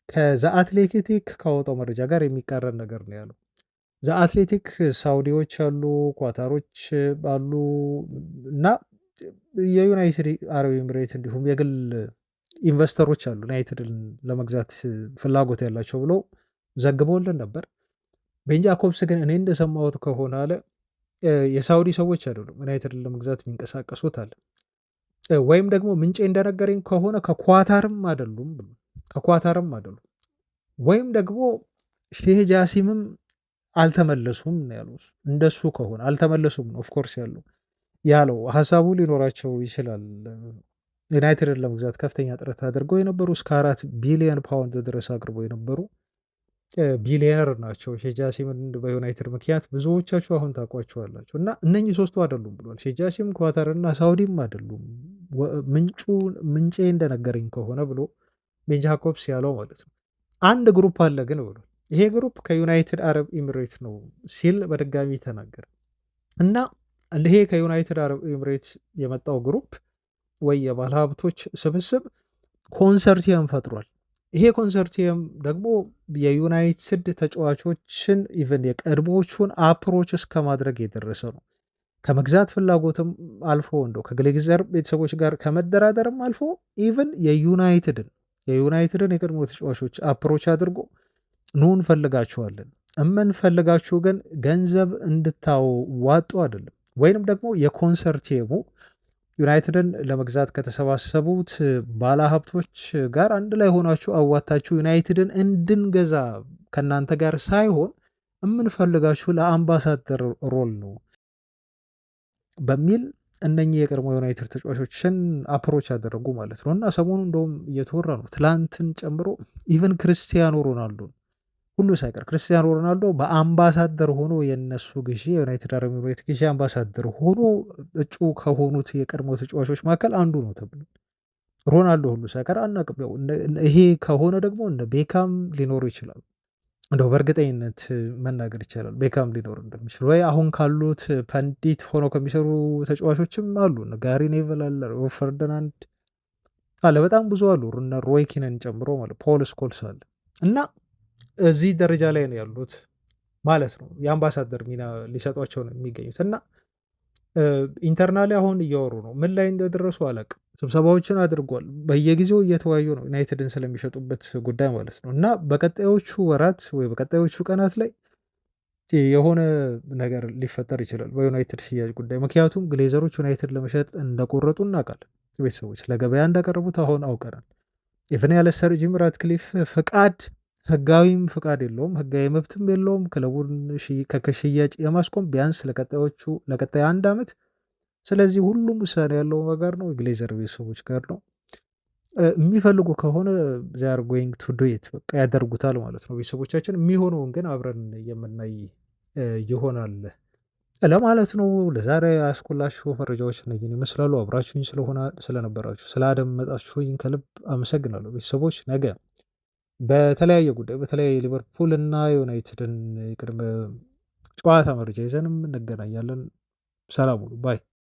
ከዘ አትሌቲክ ካወጣው መረጃ ጋር የሚቃረን ነገር ነው ያለው። ዘ አትሌቲክ ሳውዲዎች አሉ፣ ኳታሮች አሉ እና የዩናይትድ አረብ ኤምሬት እንዲሁም የግል ኢንቨስተሮች አሉ ዩናይትድን ለመግዛት ፍላጎት ያላቸው ብሎ ዘግበውልን ነበር። ቤን ጃኮብስ ግን እኔ እንደሰማሁት ከሆነ አለ የሳውዲ ሰዎች አይደሉም ዩናይትድን ለመግዛት የሚንቀሳቀሱት አለ፣ ወይም ደግሞ ምንጬ እንደነገረኝ ከሆነ ከኳታርም አይደሉም ወይም ደግሞ ሼህ ጃሲምም አልተመለሱም ነው ያሉት። እንደሱ ከሆነ አልተመለሱም ነው ኦፍኮርስ ያለው ሀሳቡ ሊኖራቸው ይችላል። ዩናይትድን ለመግዛት ከፍተኛ ጥረት አድርገው የነበሩ እስከ 4 ቢሊዮን ፓውንድ ድረስ አቅርበው የነበሩ ቢሊዮነር ናቸው። ሼህ ጃሲምን በዩናይትድ ምክንያት ብዙዎቻችሁ አሁን ታውቋቸዋላችሁ። እና እነኚህ ሶስቱ አይደሉም ብሏል። ሼህ ጃሲም ኳታርና ሳውዲም አይደሉም ምንጬ እንደነገረኝ ከሆነ ብሎ ቤን ጃኮብስ ያለው ማለት ነው። አንድ ግሩፕ አለ ግን ብሏል። ይሄ ግሩፕ ከዩናይትድ አረብ ኤሚሬት ነው ሲል በድጋሚ ተናገረ እና ይሄ ከዩናይትድ አረብ ኤምሬትስ የመጣው ግሩፕ ወይ የባለሀብቶች ስብስብ ኮንሰርቲየም ፈጥሯል። ይሄ ኮንሰርቲየም ደግሞ የዩናይትድ ተጫዋቾችን ኢቨን የቀድሞዎቹን አፕሮች እስከ ማድረግ የደረሰ ነው። ከመግዛት ፍላጎትም አልፎ እንደው ከግሌዘር ቤተሰቦች ጋር ከመደራደርም አልፎ ኢቨን የዩናይትድን የቀድሞ ተጫዋቾች አፕሮች አድርጎ ኑ እንፈልጋችኋለን፣ እምንፈልጋችሁ ግን ገንዘብ እንድታዋጡ አይደለም፣ ወይንም ደግሞ የኮንሰርቲየሙ ዩናይትድን ለመግዛት ከተሰባሰቡት ባለሀብቶች ጋር አንድ ላይ ሆናችሁ አዋታችሁ ዩናይትድን እንድንገዛ ከእናንተ ጋር ሳይሆን የምንፈልጋችሁ ለአምባሳደር ሮል ነው በሚል እነኚህ የቀድሞ ዩናይትድ ተጫዋቾችን አፕሮች ያደረጉ ማለት ነው። እና ሰሞኑ እንደውም እየተወራ ነው፣ ትላንትን ጨምሮ ኢቨን ክርስቲያኖ ሮናልዶን ሁሉ ሳይቀር ክርስቲያኖ ሮናልዶ በአምባሳደር ሆኖ የነሱ ግዢ የዩናይትድ አረብ ኤሚሬት ግዢ አምባሳደር ሆኖ እጩ ከሆኑት የቀድሞ ተጫዋቾች መካከል አንዱ ነው ተብሎ ሮናልዶ ሁሉ ሳይቀር አናቅም። ያው ይሄ ከሆነ ደግሞ እነ ቤካም ሊኖሩ ይችላሉ። እንደው በእርግጠኝነት መናገር ይቻላል ቤካም ሊኖር እንደሚችል ወይ አሁን ካሉት ፐንዲት ሆነው ከሚሰሩ ተጫዋቾችም አሉ። እነ ጋሪ ኔቭል አለ፣ ሪዮ ፈርዲናንድ አለ፣ በጣም ብዙ አሉ። እነ ሮይ ኪነን ጨምሮ ማለት ፖል ስኮልስ አለ እና እዚህ ደረጃ ላይ ነው ያሉት ማለት ነው። የአምባሳደር ሚና ሊሰጧቸው ነው የሚገኙት እና ኢንተርናሊ አሁን እያወሩ ነው። ምን ላይ እንደደረሱ አላቅም። ስብሰባዎችን አድርጓል። በየጊዜው እየተወያዩ ነው ዩናይትድን ስለሚሸጡበት ጉዳይ ማለት ነው። እና በቀጣዮቹ ወራት ወይ በቀጣዮቹ ቀናት ላይ የሆነ ነገር ሊፈጠር ይችላል በዩናይትድ ሽያጭ ጉዳይ። ምክንያቱም ግሌዘሮች ዩናይትድ ለመሸጥ እንደቆረጡ እናውቃለን። ቤተሰቦች ለገበያ እንዳቀረቡት አሁን አውቀናል። ኢቨን ያለ ሰር ጂም ራትክሊፍ ፍቃድ ህጋዊም ፍቃድ የለውም፣ ህጋዊ መብትም የለውም ክለቡን ከሽያጭ የማስቆም ቢያንስ ለቀጣይ 1 ዓመት። ስለዚህ ሁሉም ውሳኔ ያለው ጋር ነው የግሌዘር ቤተሰቦች ጋር ነው። የሚፈልጉ ከሆነ ዛር ጎይንግ ቱ ዱ ኢት በቃ ያደርጉታል ማለት ነው ቤተሰቦቻችን። የሚሆነውን ግን አብረን የምናይ ይሆናል ለማለት ነው። ለዛሬ ያስኮላችሁ መረጃዎች እነዚህን ይመስላሉ። አብራችሁኝ ስለነበራችሁ ስላደመጣችሁኝ ከልብ አመሰግናለሁ ቤተሰቦች። ነገ በተለያየ ጉዳይ በተለይ ሊቨርፑል እና ዩናይትድን ቅድመ ጨዋታ መረጃ ይዘንም እንገናኛለን። ሰላም ሁኑ ባይ